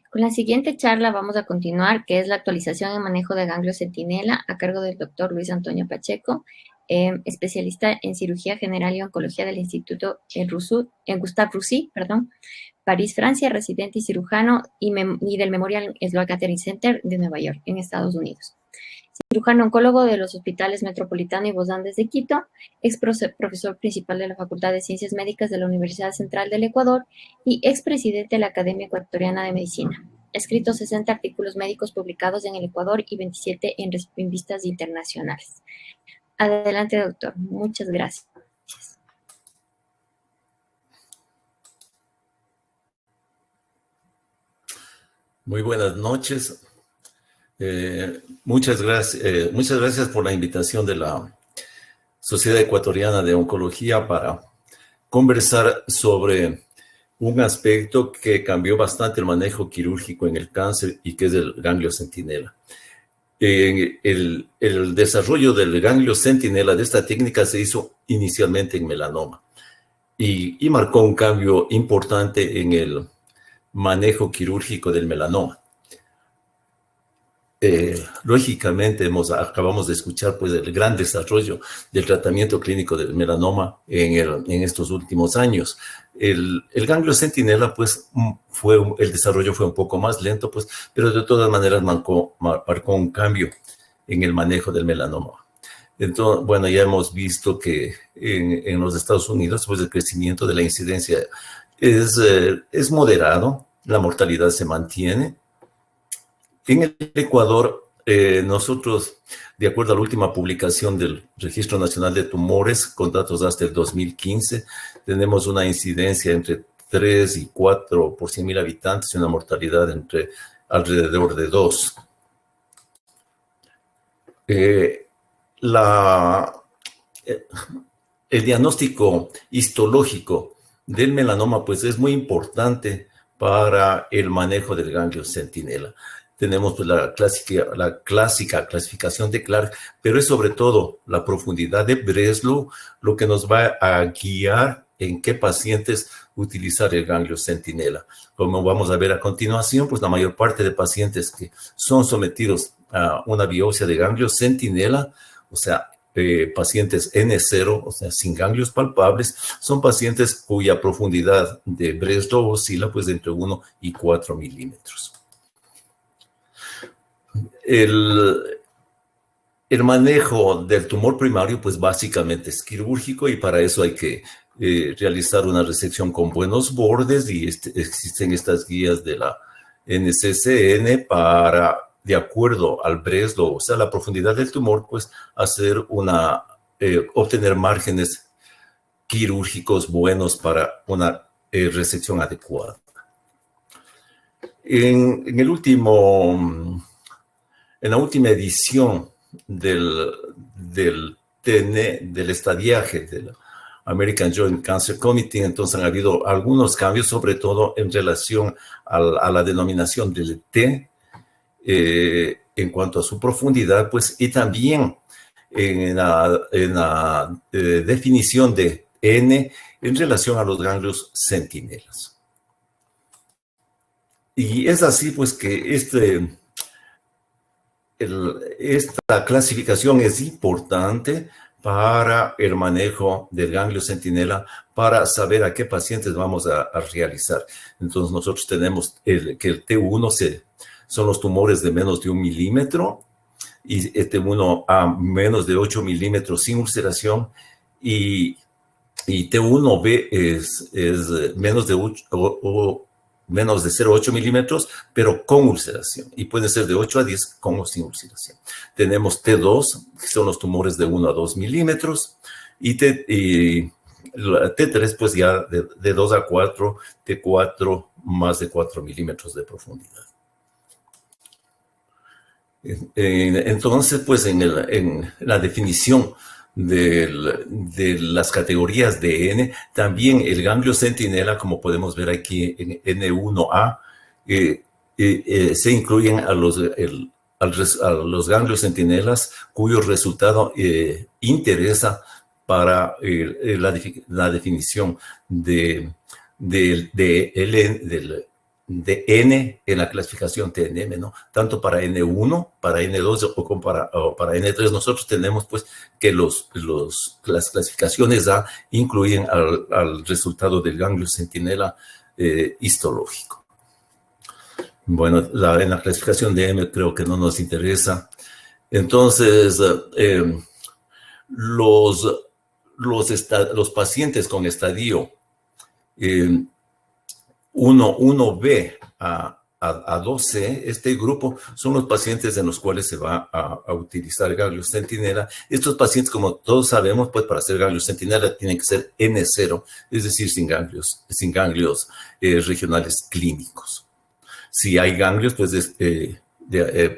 Con la siguiente charla vamos a continuar, que es la actualización y manejo de ganglio centinela a cargo del doctor Luis Antonio Pacheco. especialista en cirugía general y oncología del Instituto Gustave Roussy, París, Francia, residente y cirujano y del Memorial Sloan Kettering Center de Nueva York, en Estados Unidos. Cirujano oncólogo de los hospitales Metropolitano y Bos Andes de Quito, ex profesor principal de la Facultad de Ciencias Médicas de la Universidad Central del Ecuador y expresidente de la Academia Ecuatoriana de Medicina. Ha escrito 60 artículos médicos publicados en el Ecuador y 27 en revistas internacionales. Adelante, doctor. Muchas gracias. Muy buenas noches. Muchas gracias por la invitación de la Sociedad Ecuatoriana de Oncología para conversar sobre un aspecto que cambió bastante el manejo quirúrgico en el cáncer y que es el ganglio centinela. El desarrollo del ganglio centinela de esta técnica se hizo inicialmente en melanoma y marcó un cambio importante en el manejo quirúrgico del melanoma. Lógicamente acabamos de escuchar pues el gran desarrollo del tratamiento clínico del melanoma en estos últimos años. El ganglio centinela pues el desarrollo fue un poco más lento pues, pero de todas maneras marcó un cambio en el manejo del melanoma. Entonces, bueno, ya hemos visto que en los Estados Unidos pues el crecimiento de la incidencia es moderado, la mortalidad se mantiene. En el Ecuador, nosotros, de acuerdo a la última publicación del Registro Nacional de Tumores, con datos hasta el 2015, tenemos una incidencia entre 3 y 4 por 100.000 habitantes y una mortalidad entre alrededor de 2. El diagnóstico histológico del melanoma pues es muy importante para el manejo del ganglio centinela. Tenemos pues, la clásica clasificación de Clark, pero es sobre todo la profundidad de Breslow lo que nos va a guiar en qué pacientes utilizar el ganglio centinela. Como vamos a ver a continuación, pues la mayor parte de pacientes que son sometidos a una biopsia de ganglio centinela, o sea, pacientes N0, o sea, sin ganglios palpables, son pacientes cuya profundidad de Breslow oscila pues entre 1 y 4 milímetros. El manejo del tumor primario, pues básicamente es quirúrgico y para eso hay que realizar una resección con buenos bordes y existen estas guías de la NCCN para, de acuerdo al Breslow, o sea, la profundidad del tumor, pues obtener márgenes quirúrgicos buenos para una resección adecuada. En la última edición del estadiaje del American Joint Cancer Committee, entonces han habido algunos cambios, sobre todo en relación a la denominación del T en cuanto a su profundidad, pues, y también en la definición de N en relación a los ganglios centinelas. Y es así, pues, que esta clasificación es importante para el manejo del ganglio centinela, para saber a qué pacientes vamos a realizar. Entonces, nosotros tenemos que el T1 son los tumores de menos de 1 milímetro, y T1 a menos de 8 milímetros sin ulceración, y T1B es menos de 0,8 milímetros, pero con ulceración. Y puede ser de 8 a 10 con o sin ulceración. Tenemos T2, que son los tumores de 1 a 2 milímetros. Y T3, pues ya de 2 a 4, T4 más de 4 milímetros de profundidad. Entonces, pues en la definición de las categorías de N, también el ganglio centinela, como podemos ver aquí en N1A, se incluyen a los ganglios centinelas cuyo resultado interesa para la definición del de N en la clasificación TNM, ¿no? Tanto para N1, para N2 o para N3, nosotros tenemos pues que las clasificaciones A incluyen al resultado del ganglio centinela histológico. Bueno, en la clasificación de M creo que no nos interesa. Entonces, los pacientes con estadio 1B a 2C, este grupo son los pacientes en los cuales se va a utilizar ganglio centinela. Estos pacientes, como todos sabemos, pues para hacer ganglio centinela tienen que ser N0, es decir, sin ganglios regionales clínicos. Si hay ganglios, pues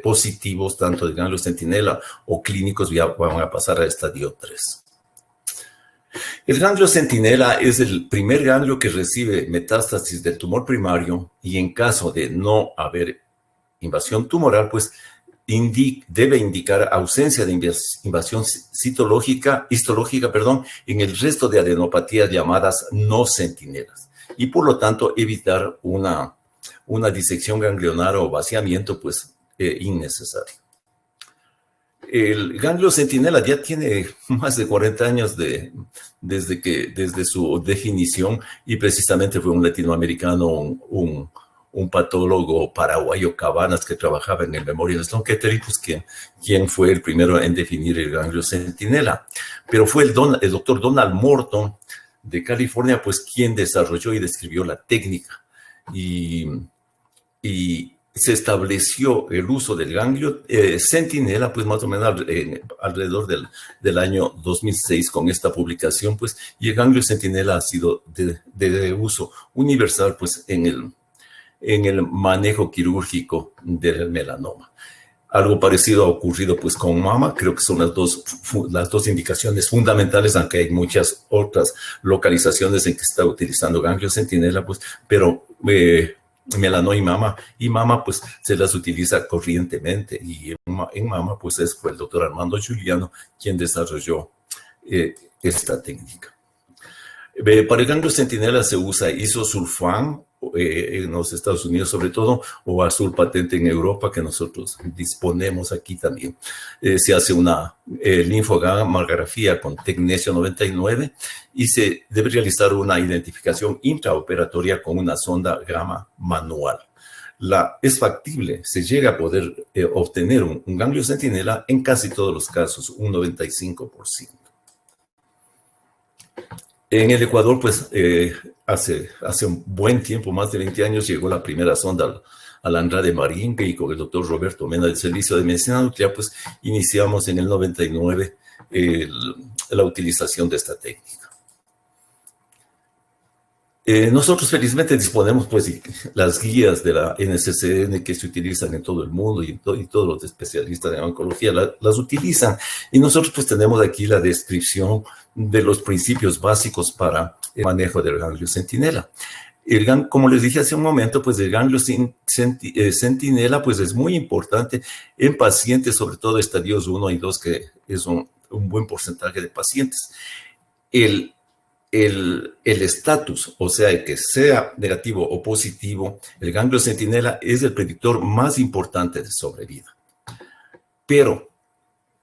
positivos, tanto de ganglio centinela o clínicos, ya van a pasar a estadio 3. El ganglio centinela es el primer ganglio que recibe metástasis del tumor primario y en caso de no haber invasión tumoral, pues debe indicar ausencia de invasión histológica, en el resto de adenopatías llamadas no centinelas y por lo tanto evitar una disección ganglionar o vaciamiento pues innecesario. El ganglio centinela ya tiene más de 40 años desde su definición y precisamente fue un latinoamericano, un patólogo paraguayo Cabanas que trabajaba en el Memorial Sloan Kettering, pues quien fue el primero en definir el ganglio centinela. Pero fue el doctor Donald Morton de California, pues quien desarrolló y describió la técnica y se estableció el uso del ganglio centinela, pues más o menos alrededor del año 2006 con esta publicación, pues, y el ganglio centinela ha sido de uso universal, pues, en el manejo quirúrgico del melanoma. Algo parecido ha ocurrido, pues, con mama. Creo que son las dos indicaciones fundamentales, aunque hay muchas otras localizaciones en que se está utilizando ganglio centinela, pues, pero melanoma y mama pues se las utiliza corrientemente y en mama pues fue el doctor Armando Giuliano quien desarrolló esta técnica. Para el ganglio centinela se usa isosulfán en los Estados Unidos sobre todo, o azul patente en Europa, que nosotros disponemos aquí también. Se hace una linfogamografía con tecnesio 99 y se debe realizar una identificación intraoperatoria con una sonda gamma manual. Es factible, se llega a poder obtener un ganglio centinela en casi todos los casos, un 95%. En el Ecuador, pues, hace un buen tiempo, más de 20 años, llegó la primera sonda al Andrade Marín, y con el doctor Roberto Mena del Servicio de Medicina Nuclear, pues, iniciamos en el 99 la utilización de esta técnica. Nosotros felizmente disponemos pues las guías de la NCCN que se utilizan en todo el mundo y todos los especialistas en oncología las utilizan, y nosotros pues tenemos aquí la descripción de los principios básicos para el manejo del ganglio centinela. Como les dije hace un momento, pues el ganglio centinela pues es muy importante en pacientes, sobre todo estadios 1 y 2, que es un buen porcentaje de pacientes. El estatus, o sea, que sea negativo o positivo, el ganglio centinela es el predictor más importante de sobrevida. Pero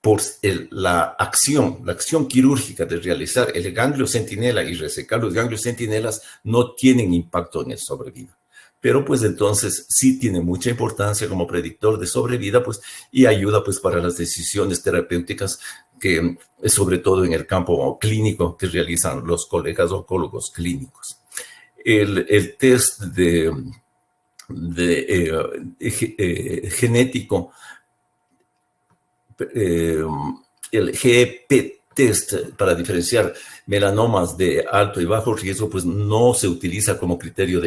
por la acción quirúrgica de realizar el ganglio centinela y resecar los ganglios centinelas no tienen impacto en el sobrevida. Pero pues entonces sí tiene mucha importancia como predictor de sobrevida, pues, y ayuda pues para las decisiones terapéuticas que sobre todo en el campo clínico que realizan los colegas oncólogos clínicos. El test genético, el GEP test para diferenciar melanomas de alto y bajo riesgo, pues no se utiliza como criterio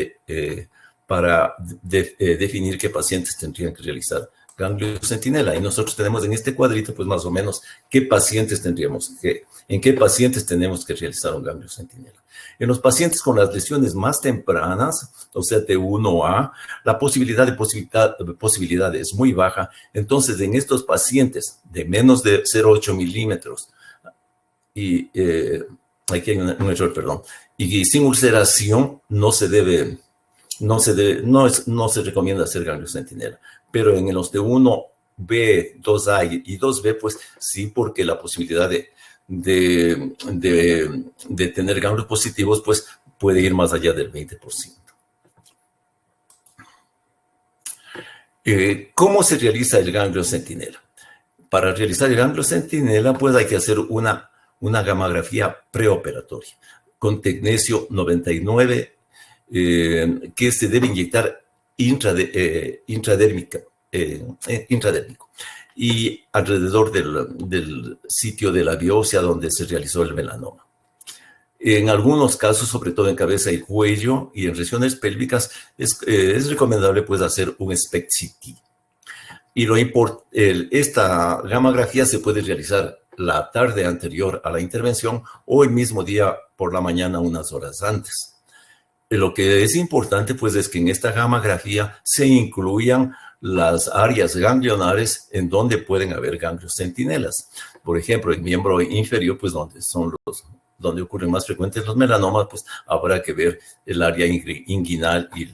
para definir qué pacientes tendrían que realizar ganglio centinela. Y nosotros tenemos en este cuadrito, pues más o menos, en qué pacientes tenemos que realizar un ganglio centinela. En los pacientes con las lesiones más tempranas, o sea, T1A, la posibilidad es muy baja. Entonces, en estos pacientes de menos de 0,8 milímetros, y aquí hay un error, perdón, y sin ulceración no se debe no se recomienda hacer ganglio centinela, pero en los de 1B, 2A y 2B, pues sí, porque la posibilidad de tener ganglios positivos, pues puede ir más allá del 20%. ¿Cómo se realiza el ganglio centinela? Para realizar el ganglio centinela, pues hay que hacer una gamografía preoperatoria con tecnesio 99, que se debe inyectar intradérmico y alrededor del sitio de la biopsia donde se realizó el melanoma. En algunos casos, sobre todo en cabeza y cuello y en regiones pélvicas, es recomendable pues hacer un SPECT-CT. Y esta gamografía se puede realizar la tarde anterior a la intervención o el mismo día por la mañana unas horas antes. Lo que es importante pues es que en esta gamografía se incluyan las áreas ganglionares en donde pueden haber ganglios centinelas. Por ejemplo, el miembro inferior, pues donde ocurren más frecuentes los melanomas, pues habrá que ver el área inguinal y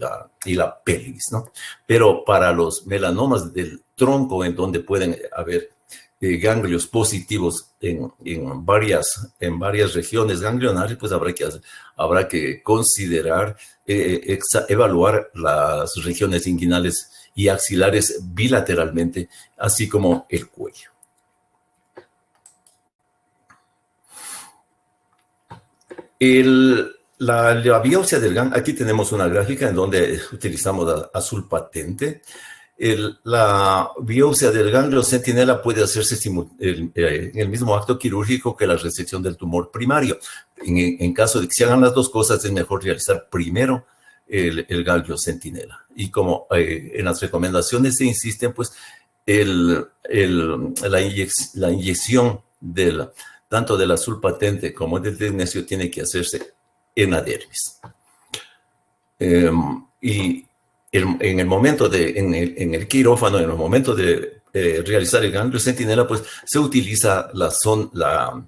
la pelvis, ¿no? Pero para los melanomas del tronco, en donde pueden haber ganglios positivos en varias regiones ganglionares, pues habrá que considerar, evaluar las regiones inguinales y axilares bilateralmente, así como el cuello. La biopsia del ganglio, aquí tenemos una gráfica en donde utilizamos azul patente. La biopsia del ganglio centinela puede hacerse en el mismo acto quirúrgico que la resección del tumor primario. En caso de que se hagan las dos cosas, es mejor realizar primero el ganglio centinela. Y como en las recomendaciones se insisten, pues la inyección tanto del azul patente como del tecnesio tiene que hacerse en la dermis. Y en el momento en el quirófano, en el momento de realizar el ganglio centinela, pues se utiliza la sonda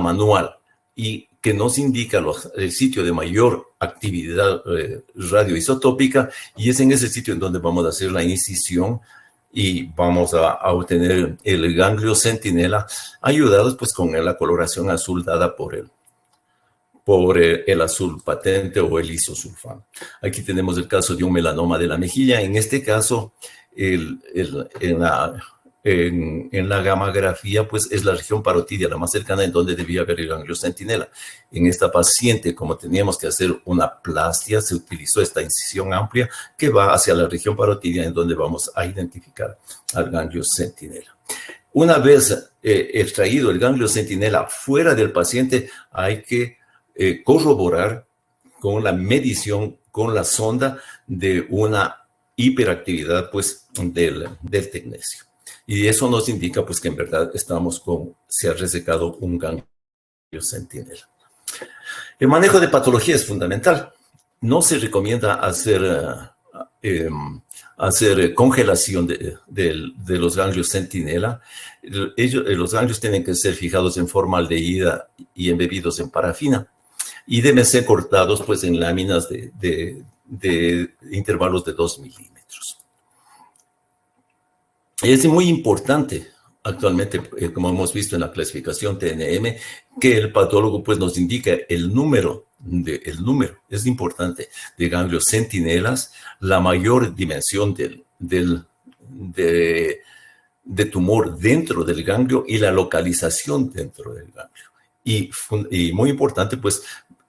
manual y que nos indica el sitio de mayor actividad radioisotópica, y es en ese sitio en donde vamos a hacer la incisión y vamos a obtener el ganglio centinela, ayudados pues con la coloración azul dada por el azul patente o el isosulfano. Aquí tenemos el caso de un melanoma de la mejilla. En este caso, en la gamografía, pues es la región parotidia la más cercana en donde debía haber el ganglio centinela. En esta paciente, como teníamos que hacer una plastia, se utilizó esta incisión amplia que va hacia la región parotidia en donde vamos a identificar al ganglio centinela. Una vez extraído el ganglio centinela fuera del paciente, hay que corroborar con la medición, con la sonda, de una hiperactividad pues, del tecnesio. Y eso nos indica pues, que en verdad se ha resecado un ganglio centinela. El manejo de patología es fundamental. No se recomienda hacer congelación de los ganglios centinela. Los ganglios tienen que ser fijados en formaldehída y embebidos en parafina, y deben ser cortados pues, en láminas de intervalos de 2 milímetros. Es muy importante actualmente, como hemos visto en la clasificación TNM, que el patólogo pues, nos indique el número, es importante, de ganglios centinelas, la mayor dimensión de tumor dentro del ganglio y la localización dentro del ganglio. Y muy importante, pues,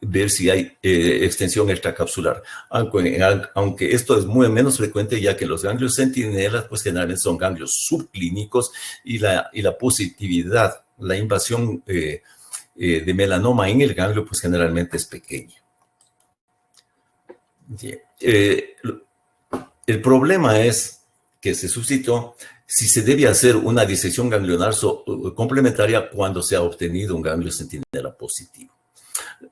ver si hay extensión extracapsular, aunque esto es muy menos frecuente, ya que los ganglios centinelas pues generalmente son ganglios subclínicos y la positividad, la invasión de melanoma en el ganglio pues generalmente es pequeña. El problema es que se suscitó si se debe hacer una disección ganglionar complementaria cuando se ha obtenido un ganglio centinela positivo.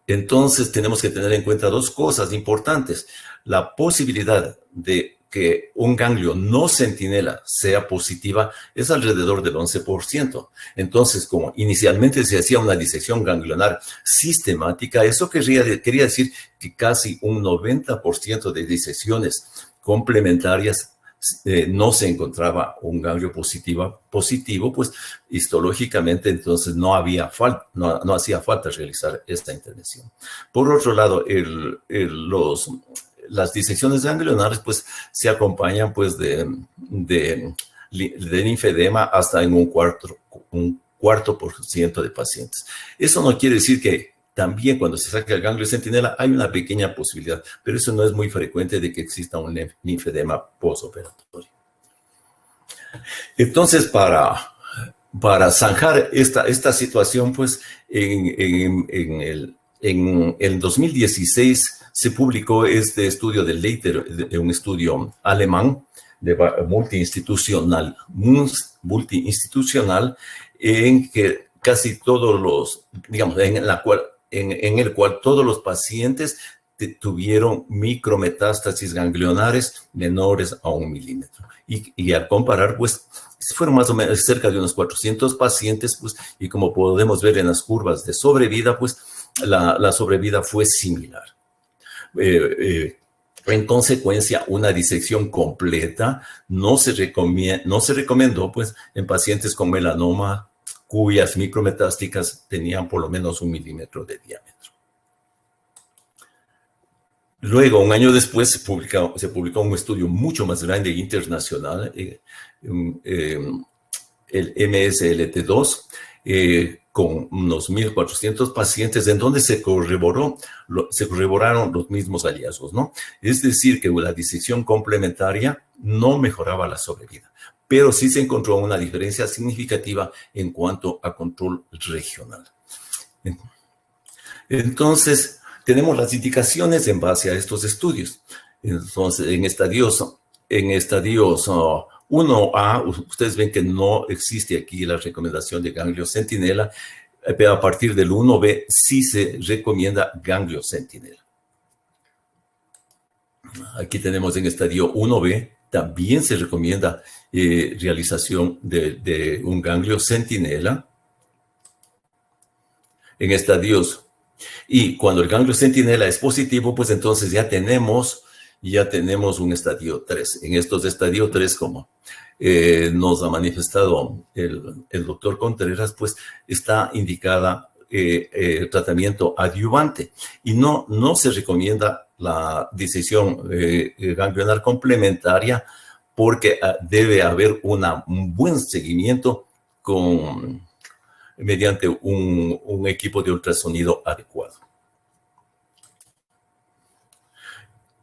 Entonces tenemos que tener en cuenta dos cosas importantes: la posibilidad de que un ganglio no centinela sea positiva es alrededor del 11%. Entonces, como inicialmente se hacía una disección ganglionar sistemática, eso quería decir que casi un 90% de disecciones complementarias no se encontraba un ganglio positivo, pues histológicamente entonces no hacía falta realizar esta intervención. Por otro lado, las disecciones ganglionares pues se acompañan pues de linfedema hasta en un cuarto por ciento de pacientes. Eso no quiere decir que también cuando se saca el ganglio centinela hay una pequeña posibilidad, pero eso no es muy frecuente de que exista un linfedema postoperatorio. Entonces, para zanjar esta situación, pues en el 2016 se publicó este estudio de Leiter, un estudio alemán multiinstitucional, en que casi todos los, digamos, en el cual todos los pacientes tuvieron micrometástasis ganglionares menores a 1 milímetro. Y al comparar, pues, fueron más o menos cerca de unos 400 pacientes, pues, y como podemos ver en las curvas de sobrevida, pues, la sobrevida fue similar. En consecuencia, una disección completa no se recomendó, pues, en pacientes con melanoma cuyas micrometásticas tenían por lo menos 1 milímetro de diámetro. Luego, un año después, se publicó un estudio mucho más grande e internacional, el MSLT2, con unos 1.400 pacientes, en donde se corroboraron los mismos hallazgos, ¿no? Es decir, que la disección complementaria no mejoraba la sobrevida, pero sí se encontró una diferencia significativa en cuanto a control regional. Entonces, tenemos las indicaciones en base a estos estudios. Entonces, en estadios 1A, ustedes ven que no existe aquí la recomendación de ganglio centinela, pero a partir del 1B sí se recomienda ganglio centinela. Aquí tenemos en estadio 1B, también se recomienda realización de un ganglio centinela. En estadios, y cuando el ganglio centinela es positivo, pues entonces ya tenemos un estadio 3. En estos estadio 3, como nos ha manifestado el doctor Contreras, pues está indicada tratamiento adyuvante y no se recomienda la disección ganglionar complementaria porque debe haber un buen seguimiento mediante un equipo de ultrasonido adecuado.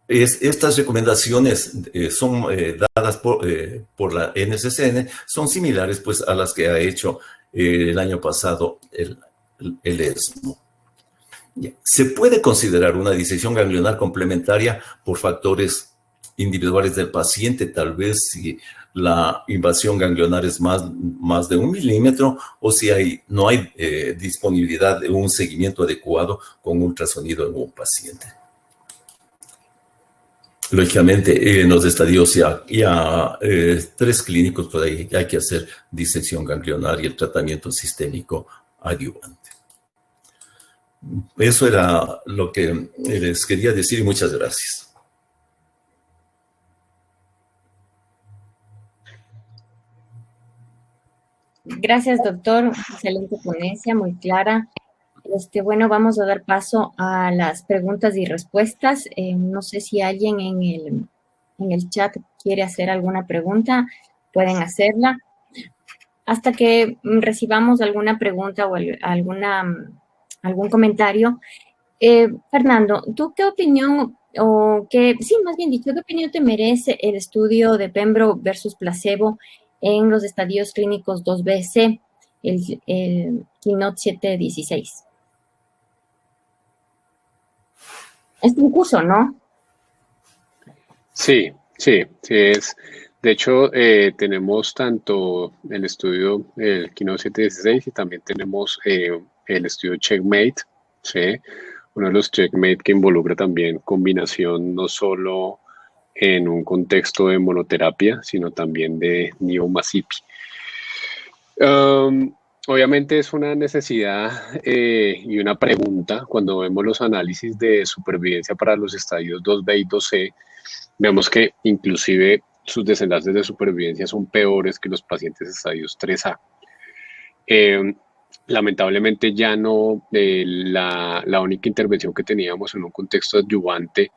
Estas recomendaciones son dadas por la NCCN, son similares pues, a las que ha hecho el año pasado el ESMO. Se puede considerar una disección ganglionar complementaria por factores individuales del paciente, tal vez si la invasión ganglionar es más de 1 milímetro o si no hay disponibilidad de un seguimiento adecuado con ultrasonido en un paciente. Lógicamente, en los estadios ya 3 clínicos, pues ahí hay que hacer disección ganglionar y el tratamiento sistémico adyuvante. Eso era lo que les quería decir y muchas gracias. Gracias, doctor. Excelente ponencia, muy clara. Bueno, vamos a dar paso a las preguntas y respuestas. No sé si alguien en el chat quiere hacer alguna pregunta, pueden hacerla. Hasta que recibamos alguna pregunta o algún comentario. Fernando, ¿tú qué opinión, más bien dicho, qué opinión te merece el estudio de Pembro versus placebo en los estadios clínicos 2B-C, el Keynote 716? Es un curso, ¿no? Sí es. De hecho, tenemos tanto el estudio, el Keynote 716, y también tenemos el estudio Checkmate, ¿sí? Uno de los Checkmate que involucra también combinación no solo en un contexto de monoterapia, sino también de neomasipi. Obviamente es una necesidad y una pregunta cuando vemos los análisis de supervivencia para los estadios 2B y 2C, vemos que inclusive sus desenlaces de supervivencia son peores que los pacientes estadios 3A. Lamentablemente ya no, la única intervención que teníamos en un contexto adyuvante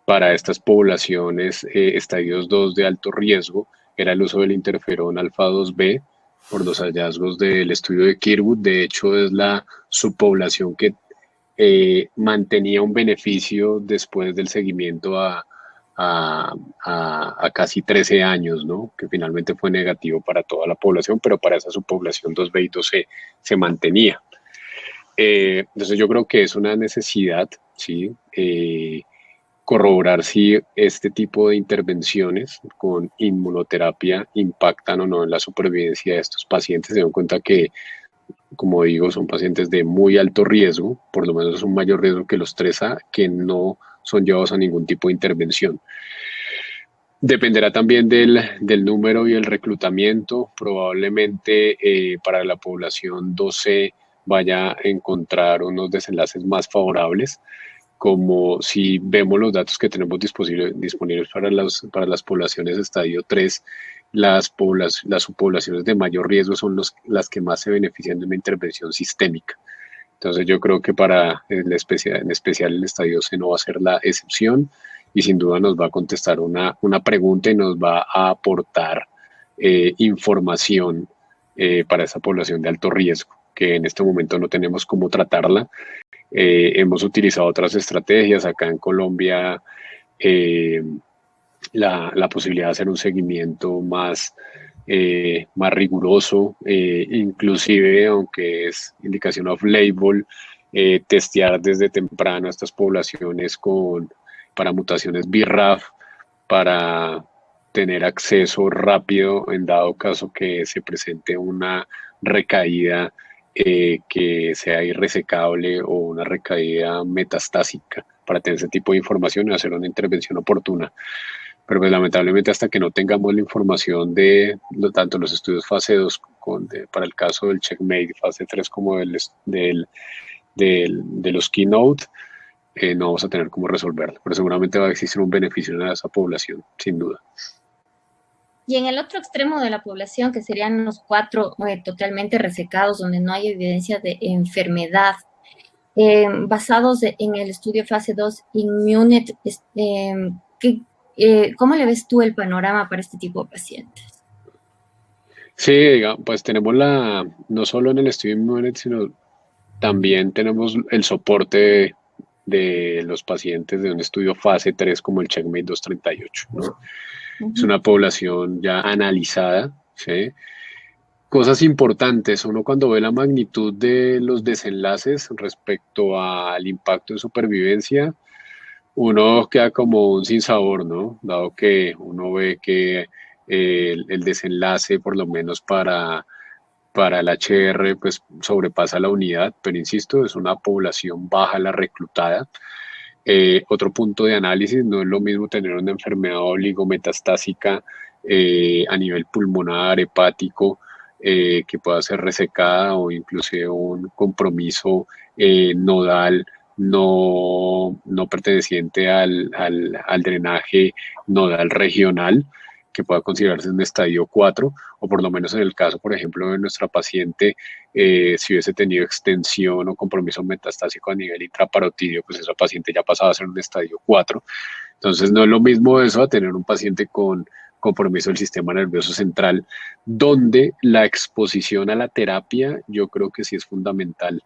para estas poblaciones estadios 2 de alto riesgo era el uso del interferón alfa 2B por los hallazgos del estudio de Kirkwood. De hecho, es la subpoblación que mantenía un beneficio después del seguimiento a casi 13 años, ¿no? Que finalmente fue negativo para toda la población, pero para esa subpoblación 2B y 2C se mantenía. Entonces yo creo que es una necesidad, ¿sí? Corroborar si este tipo de intervenciones con inmunoterapia impactan o no en la supervivencia de estos pacientes. Se dan cuenta que, como digo, son pacientes de muy alto riesgo, por lo menos es un mayor riesgo que los 3A, que no son llevados a ningún tipo de intervención. Dependerá también del número y el reclutamiento. Probablemente para la población 12 vaya a encontrar unos desenlaces más favorables, como si vemos los datos que tenemos disponibles para las poblaciones de estadio 3, las subpoblaciones de mayor riesgo son las que más se benefician de una intervención sistémica. Entonces yo creo que en especial el estadio C no va a ser la excepción y sin duda nos va a contestar una pregunta y nos va a aportar información para esa población de alto riesgo, que en este momento no tenemos cómo tratarla. Hemos utilizado otras estrategias acá en Colombia, la posibilidad de hacer un seguimiento más riguroso, inclusive, aunque es indicación off-label, testear desde temprano a estas poblaciones para mutaciones BRAF, para tener acceso rápido en dado caso que se presente una recaída que sea irresecable o una recaída metastásica, para tener ese tipo de información y hacer una intervención oportuna. Pero pues lamentablemente hasta que no tengamos la información de tanto los estudios fase 2 para el caso del Checkmate, fase 3 como de los Keynote, no vamos a tener cómo resolverlo. Pero seguramente va a existir un beneficio en esa población, sin duda. Y en el otro extremo de la población, que serían los 4 totalmente resecados, donde no hay evidencia de enfermedad, basados en el estudio fase 2 Immunet, ¿cómo le ves tú el panorama para este tipo de pacientes? Sí, pues tenemos no solo en el estudio Immunet, sino también tenemos el soporte de los pacientes de un estudio fase 3 como el Checkmate 238, ¿no? Es una población ya analizada, ¿sí? Cosas importantes, uno cuando ve la magnitud de los desenlaces respecto al impacto en supervivencia, uno queda como un sinsabor, ¿no? Dado que uno ve que el desenlace, por lo menos para el HR, pues sobrepasa la unidad, pero insisto, es una población baja la reclutada. Otro punto de análisis, no es lo mismo tener una enfermedad oligometastásica a nivel pulmonar, hepático, que pueda ser resecada o inclusive un compromiso nodal no perteneciente al drenaje nodal regional, que pueda considerarse un estadio 4, o por lo menos en el caso, por ejemplo, de nuestra paciente, si hubiese tenido extensión o compromiso metastásico a nivel intraparotidio, pues esa paciente ya pasaba a ser un estadio 4. Entonces no es lo mismo eso a tener un paciente con compromiso del sistema nervioso central, donde la exposición a la terapia yo creo que sí es fundamental.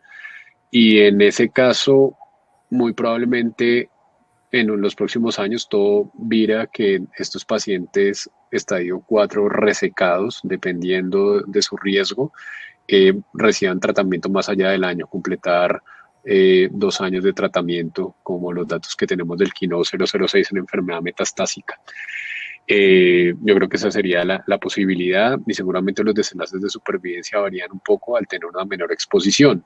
Y en ese caso, muy probablemente en los próximos años todo vira que estos pacientes estadio 4 resecados, dependiendo de su riesgo, reciban tratamiento más allá del año, completar 2 años de tratamiento, como los datos que tenemos del Keynote 006 en enfermedad metastásica. Yo creo que esa sería la posibilidad, y seguramente los desenlaces de supervivencia varían un poco al tener una menor exposición.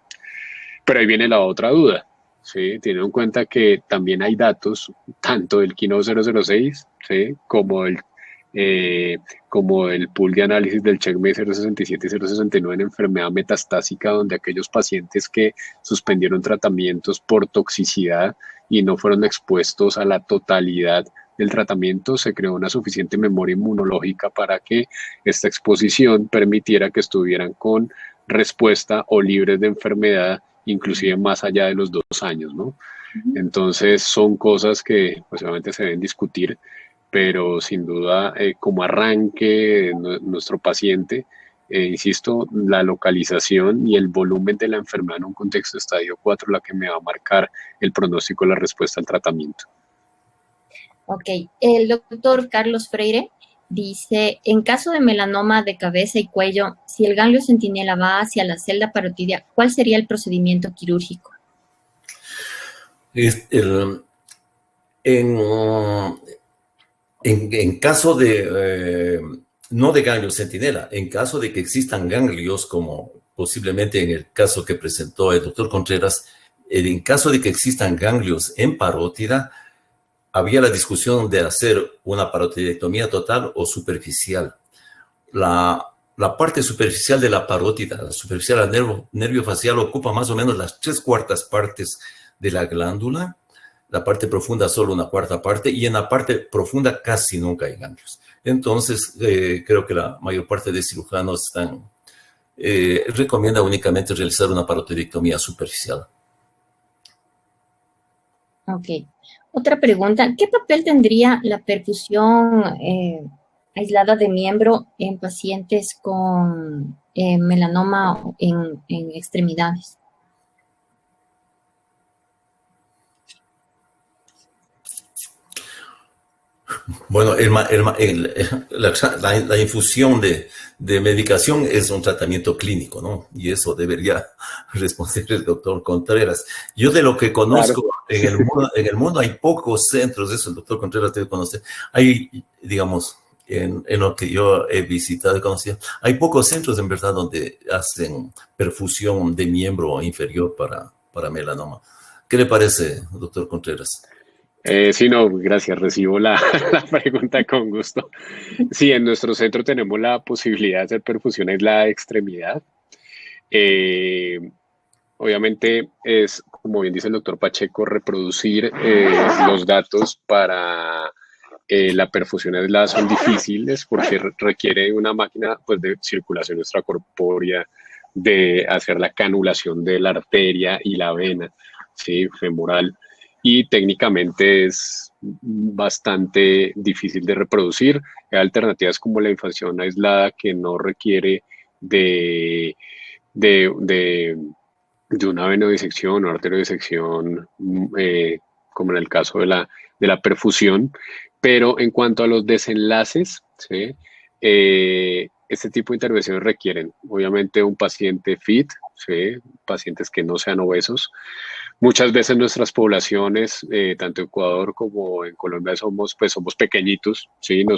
Pero ahí viene la otra duda, ¿sí? Teniendo en cuenta que también hay datos, tanto del Kino 006, ¿sí? Como el pool de análisis del CheckMate 067 y 069 en enfermedad metastásica, donde aquellos pacientes que suspendieron tratamientos por toxicidad y no fueron expuestos a la totalidad del tratamiento, se creó una suficiente memoria inmunológica para que esta exposición permitiera que estuvieran con respuesta o libres de enfermedad, inclusive más allá de los 2 años, ¿no? Entonces son cosas que pues, obviamente se deben discutir, pero sin duda como arranque nuestro paciente, insisto, la localización y el volumen de la enfermedad en un contexto de estadio 4 la que me va a marcar el pronóstico y la respuesta al tratamiento. Ok, el doctor Carlos Freire dice, en caso de melanoma de cabeza y cuello, si el ganglio centinela va hacia la celda parotidia, ¿cuál sería el procedimiento quirúrgico? En caso de, no de ganglio centinela, en caso de que existan ganglios, como posiblemente en el caso que presentó el doctor Contreras, en caso de que existan ganglios en parótida, había la discusión de hacer una parotidectomía total o superficial. La parte superficial de la parótida, la superficial al nervio facial, ocupa más o menos las 3/4 partes de la glándula. La parte profunda solo una 1/4 parte, y en la parte profunda casi nunca hay ganglios. Entonces, creo que la mayor parte de cirujanos recomienda únicamente realizar una parotidectomía superficial. Ok. Otra pregunta, ¿qué papel tendría la perfusión aislada de miembro en pacientes con melanoma en extremidades? Bueno, la infusión de medicación es un tratamiento clínico, ¿no? Y eso debería responder el doctor Contreras. Yo de lo que conozco, claro, en el mundo hay pocos centros, eso el doctor Contreras debe conocer. Hay, digamos, en lo que yo he visitado y conocido, hay pocos centros en verdad donde hacen perfusión de miembro inferior para melanoma. ¿Qué le parece, doctor Contreras? Sí, no, gracias, recibo la pregunta con gusto. Sí, en nuestro centro tenemos la posibilidad de hacer perfusión aislada de extremidad. Obviamente es, como bien dice el doctor Pacheco, reproducir los datos para la perfusión aislada son difíciles porque requiere una máquina pues, de circulación extracorpórea, de hacer la canulación de la arteria y la vena, ¿sí? Femoral. Y técnicamente es bastante difícil de reproducir. Hay alternativas como la infusión aislada que no requiere de una venodisección o arteriodisección, como en el caso de la perfusión. Pero en cuanto a los desenlaces, ¿sí? Este tipo de intervenciones requieren, obviamente, un paciente fit, ¿sí? Pacientes que no sean obesos. Muchas veces nuestras poblaciones, tanto en Ecuador como en Colombia, somos pequeñitos, ¿sí? No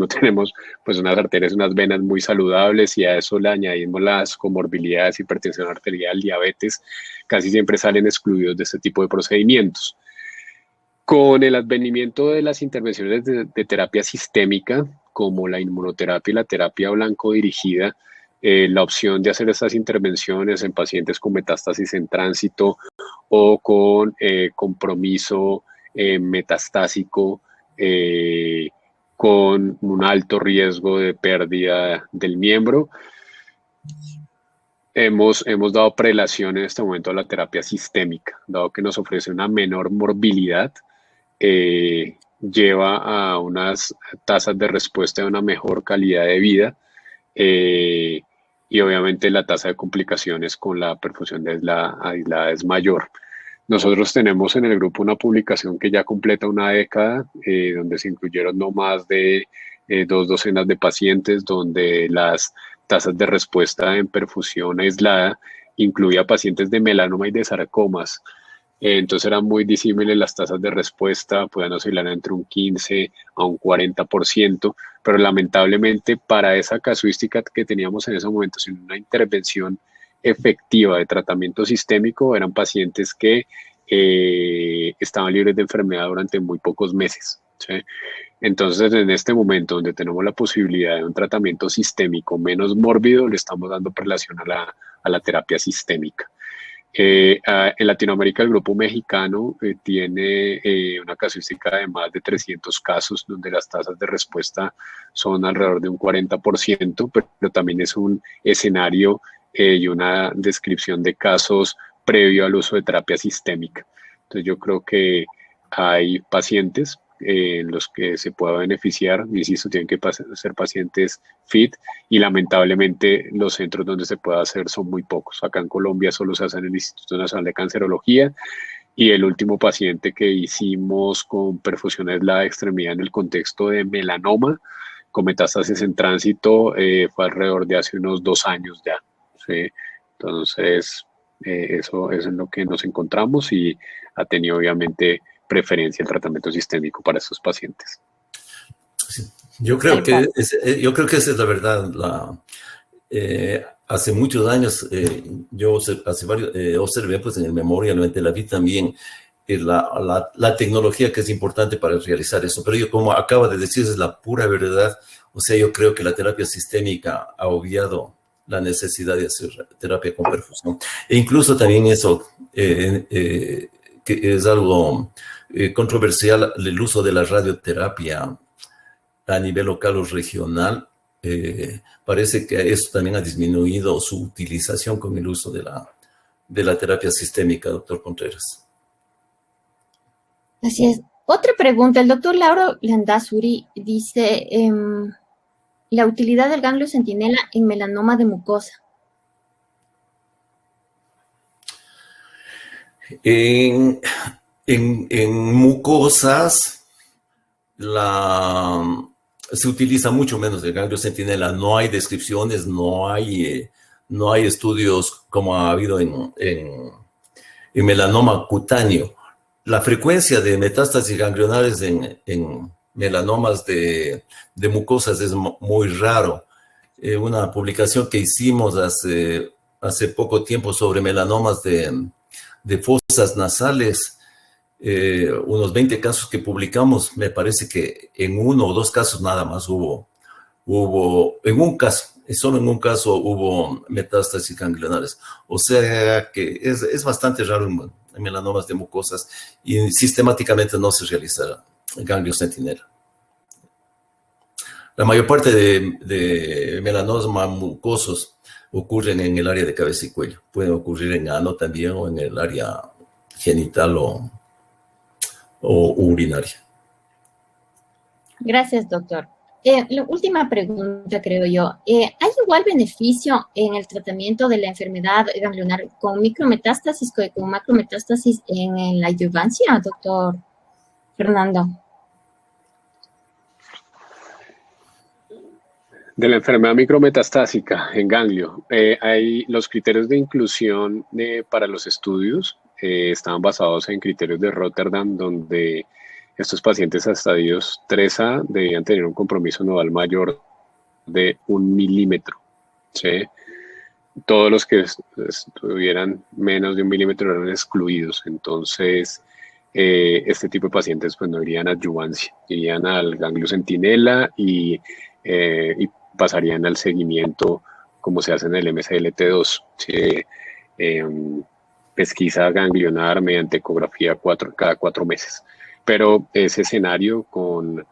tenemos pues unas arterias, unas venas muy saludables, y a eso le añadimos las comorbilidades, hipertensión arterial, diabetes, casi siempre salen excluidos de este tipo de procedimientos. Con el advenimiento de las intervenciones de terapia sistémica, como la inmunoterapia y la terapia blanco dirigida, la opción de hacer estas intervenciones en pacientes con metástasis en tránsito o con compromiso metastásico, con un alto riesgo de pérdida del miembro. Hemos dado prelación en este momento a la terapia sistémica, dado que nos ofrece una menor morbilidad, lleva a unas tasas de respuesta de una mejor calidad de vida, y obviamente la tasa de complicaciones con la perfusión aislada es mayor. Nosotros tenemos en el grupo una publicación que ya completa una década, donde se incluyeron no más de 2 docenas de pacientes, donde las tasas de respuesta en perfusión aislada incluía pacientes de melanoma y de sarcomas. Entonces eran muy disímiles las tasas de respuesta, podían oscilar entre un 15 a un 40%, pero lamentablemente para esa casuística que teníamos en ese momento, sin una intervención efectiva de tratamiento sistémico eran pacientes que estaban libres de enfermedad durante muy pocos meses, ¿sí? Entonces, en este momento donde tenemos la posibilidad de un tratamiento sistémico menos mórbido, le estamos dando prelación a la terapia sistémica. En Latinoamérica, el grupo mexicano tiene una casuística de más de 300 casos, donde las tasas de respuesta son alrededor de un 40%, pero también es un escenario y una descripción de casos previo al uso de terapia sistémica. Entonces, yo creo que hay pacientes en los que se pueda beneficiar, insisto, tienen que ser pacientes fit y lamentablemente los centros donde se pueda hacer son muy pocos. Acá en Colombia solo se hace en el Instituto Nacional de Cancerología y el último paciente que hicimos con perfusión aislada de extremidad en el contexto de melanoma con metástasis en tránsito fue alrededor de hace unos 2 años ya, ¿sí? Entonces, eso es en lo que nos encontramos y ha tenido obviamente preferencia el tratamiento sistémico para estos pacientes. Sí. Yo creo que esa es la verdad. Hace muchos años, yo observé pues, en el Memorial, en Tel Aviv también, la tecnología que es importante para realizar eso. Pero yo, como acaba de decir, es la pura verdad. O sea, yo creo que la terapia sistémica ha obviado la necesidad de hacer terapia con perfusión. E incluso también eso, que es algo controversial, el uso de la radioterapia a nivel local o regional. Parece que eso también ha disminuido su utilización con el uso de la terapia sistémica, doctor Contreras. Así es. Otra pregunta, el doctor Lauro Landazuri dice la utilidad del ganglio centinela en melanoma de mucosa. En mucosas se utiliza mucho menos el ganglio centinela. No hay descripciones, no hay estudios como ha habido en melanoma cutáneo. La frecuencia de metástasis ganglionares en melanomas de mucosas es muy raro. Una publicación que hicimos hace poco tiempo sobre melanomas de fosas nasales, unos 20 casos que publicamos, me parece que en 1 o 2 casos nada más hubo en un caso, solo en un caso hubo metástasis ganglionares. O sea que es bastante raro en melanomas de mucosas y sistemáticamente no se realiza ganglio centinela. La mayor parte de melanomas mucosos ocurren en el área de cabeza y cuello. Pueden ocurrir en ano también o en el área genital o urinaria. Gracias, doctor. La última pregunta, creo yo. ¿Hay igual beneficio en el tratamiento de la enfermedad ganglionar con micrometástasis que con macrometástasis en la adjuvancia, doctor Fernando? De la enfermedad micrometastásica en ganglio, hay los criterios de inclusión para los estudios estaban basados en criterios de Rotterdam, donde estos pacientes a estadios 3A debían tener un compromiso nodal mayor de 1 milímetro, ¿sí? Todos los que tuvieran menos de 1 milímetro eran excluidos. Entonces, este tipo de pacientes pues no irían a adjuvancia, irían al ganglio centinela y pasarían al seguimiento como se hace en el MSLT2, ¿sí? Pesquisa ganglionar mediante ecografía cada 4 meses. Pero ese escenario con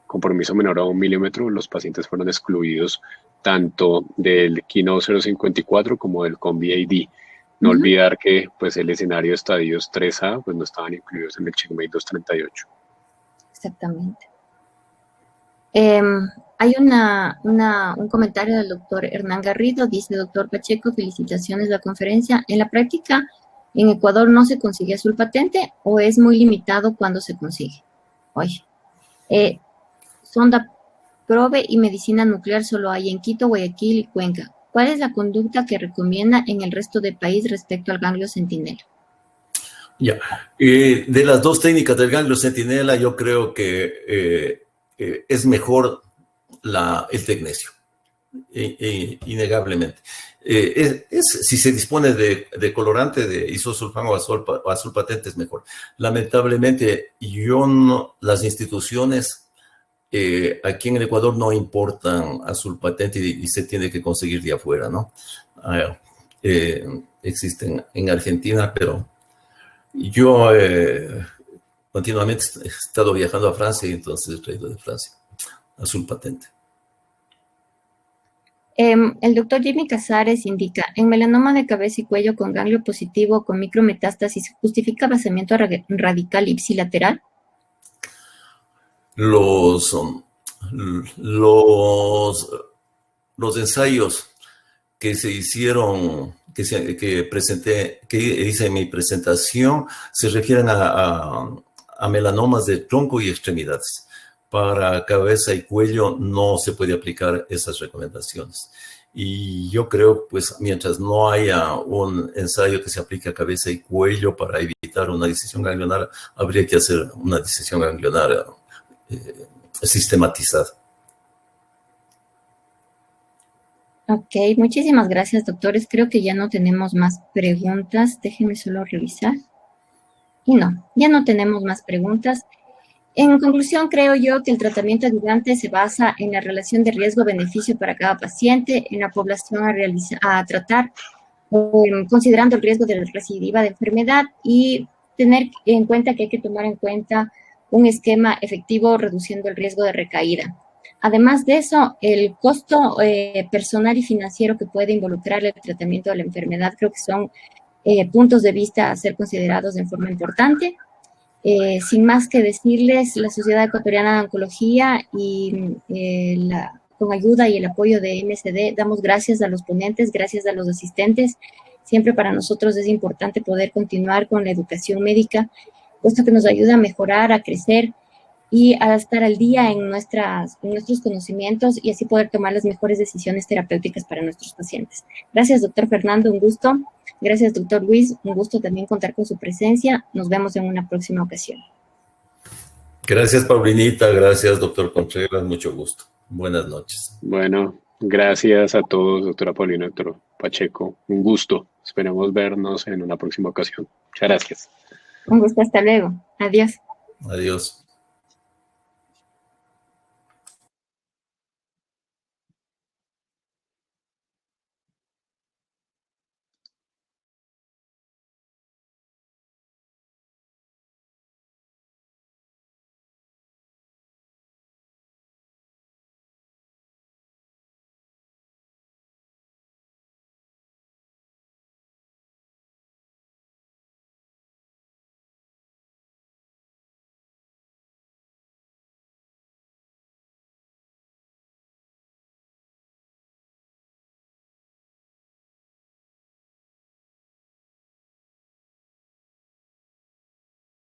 compromiso menor a 1 milímetro, los pacientes fueron excluidos tanto del Keynote 054 como del COMBI-AD. No olvidar que pues, el escenario de estadios 3A pues, no estaban incluidos en el CheckMate 238. Exactamente. Hay un comentario del doctor Hernán Garrido, dice: doctor Pacheco, felicitaciones a la conferencia. En la práctica, ¿en Ecuador no se consigue azul patente o es muy limitado cuando se consigue? Oye, sonda probe y medicina nuclear solo hay en Quito, Guayaquil y Cuenca. ¿Cuál es la conducta que recomienda en el resto del país respecto al ganglio centinela? Ya, de las dos técnicas del ganglio centinela, yo creo que es mejor el tecnesio, innegablemente. Si se dispone de colorante de isosulfán o azul patente es mejor. Lamentablemente, las instituciones aquí en el Ecuador no importan azul patente y se tiene que conseguir de afuera, ¿no? Existen en Argentina, pero yo continuamente he estado viajando a Francia y entonces he traído de Francia azul patente. El doctor Jimmy Casares indica, en melanoma de cabeza y cuello con ganglio positivo con micrometástasis, ¿justifica basamiento radical ipsilateral? Los ensayos que se hicieron, que hice en mi presentación, se refieren a melanomas de tronco y extremidades. Para cabeza y cuello no se puede aplicar esas recomendaciones. Y yo creo, pues, mientras no haya un ensayo que se aplique a cabeza y cuello para evitar una disección ganglionar, habría que hacer una disección ganglionar sistematizada. Ok, muchísimas gracias, doctores. Creo que ya no tenemos más preguntas. Déjenme solo revisar. Y no, ya no tenemos más preguntas. En conclusión, creo yo que el tratamiento ayudante se basa en la relación de riesgo-beneficio para cada paciente, en la población a tratar, considerando el riesgo de recidiva de enfermedad y tener en cuenta que hay que tomar en cuenta un esquema efectivo reduciendo el riesgo de recaída. Además de eso, el costo personal y financiero que puede involucrar el tratamiento de la enfermedad creo que son puntos de vista a ser considerados de forma importante. Sin más que decirles, la Sociedad Ecuatoriana de Oncología y con ayuda y el apoyo de MSD, damos gracias a los ponentes, gracias a los asistentes. Siempre para nosotros es importante poder continuar con la educación médica, puesto que nos ayuda a mejorar, a crecer y a estar al día en nuestros conocimientos y así poder tomar las mejores decisiones terapéuticas para nuestros pacientes. Gracias, doctor Fernando, un gusto. Gracias, doctor Luis, un gusto también contar con su presencia. Nos vemos en una próxima ocasión. Gracias, Paulinita. Gracias, doctor Contreras. Mucho gusto. Buenas noches. Bueno, gracias a todos, doctora Paulina, doctor Pacheco. Un gusto. Esperemos vernos en una próxima ocasión. Muchas gracias. Un gusto, hasta luego. Adiós. Adiós.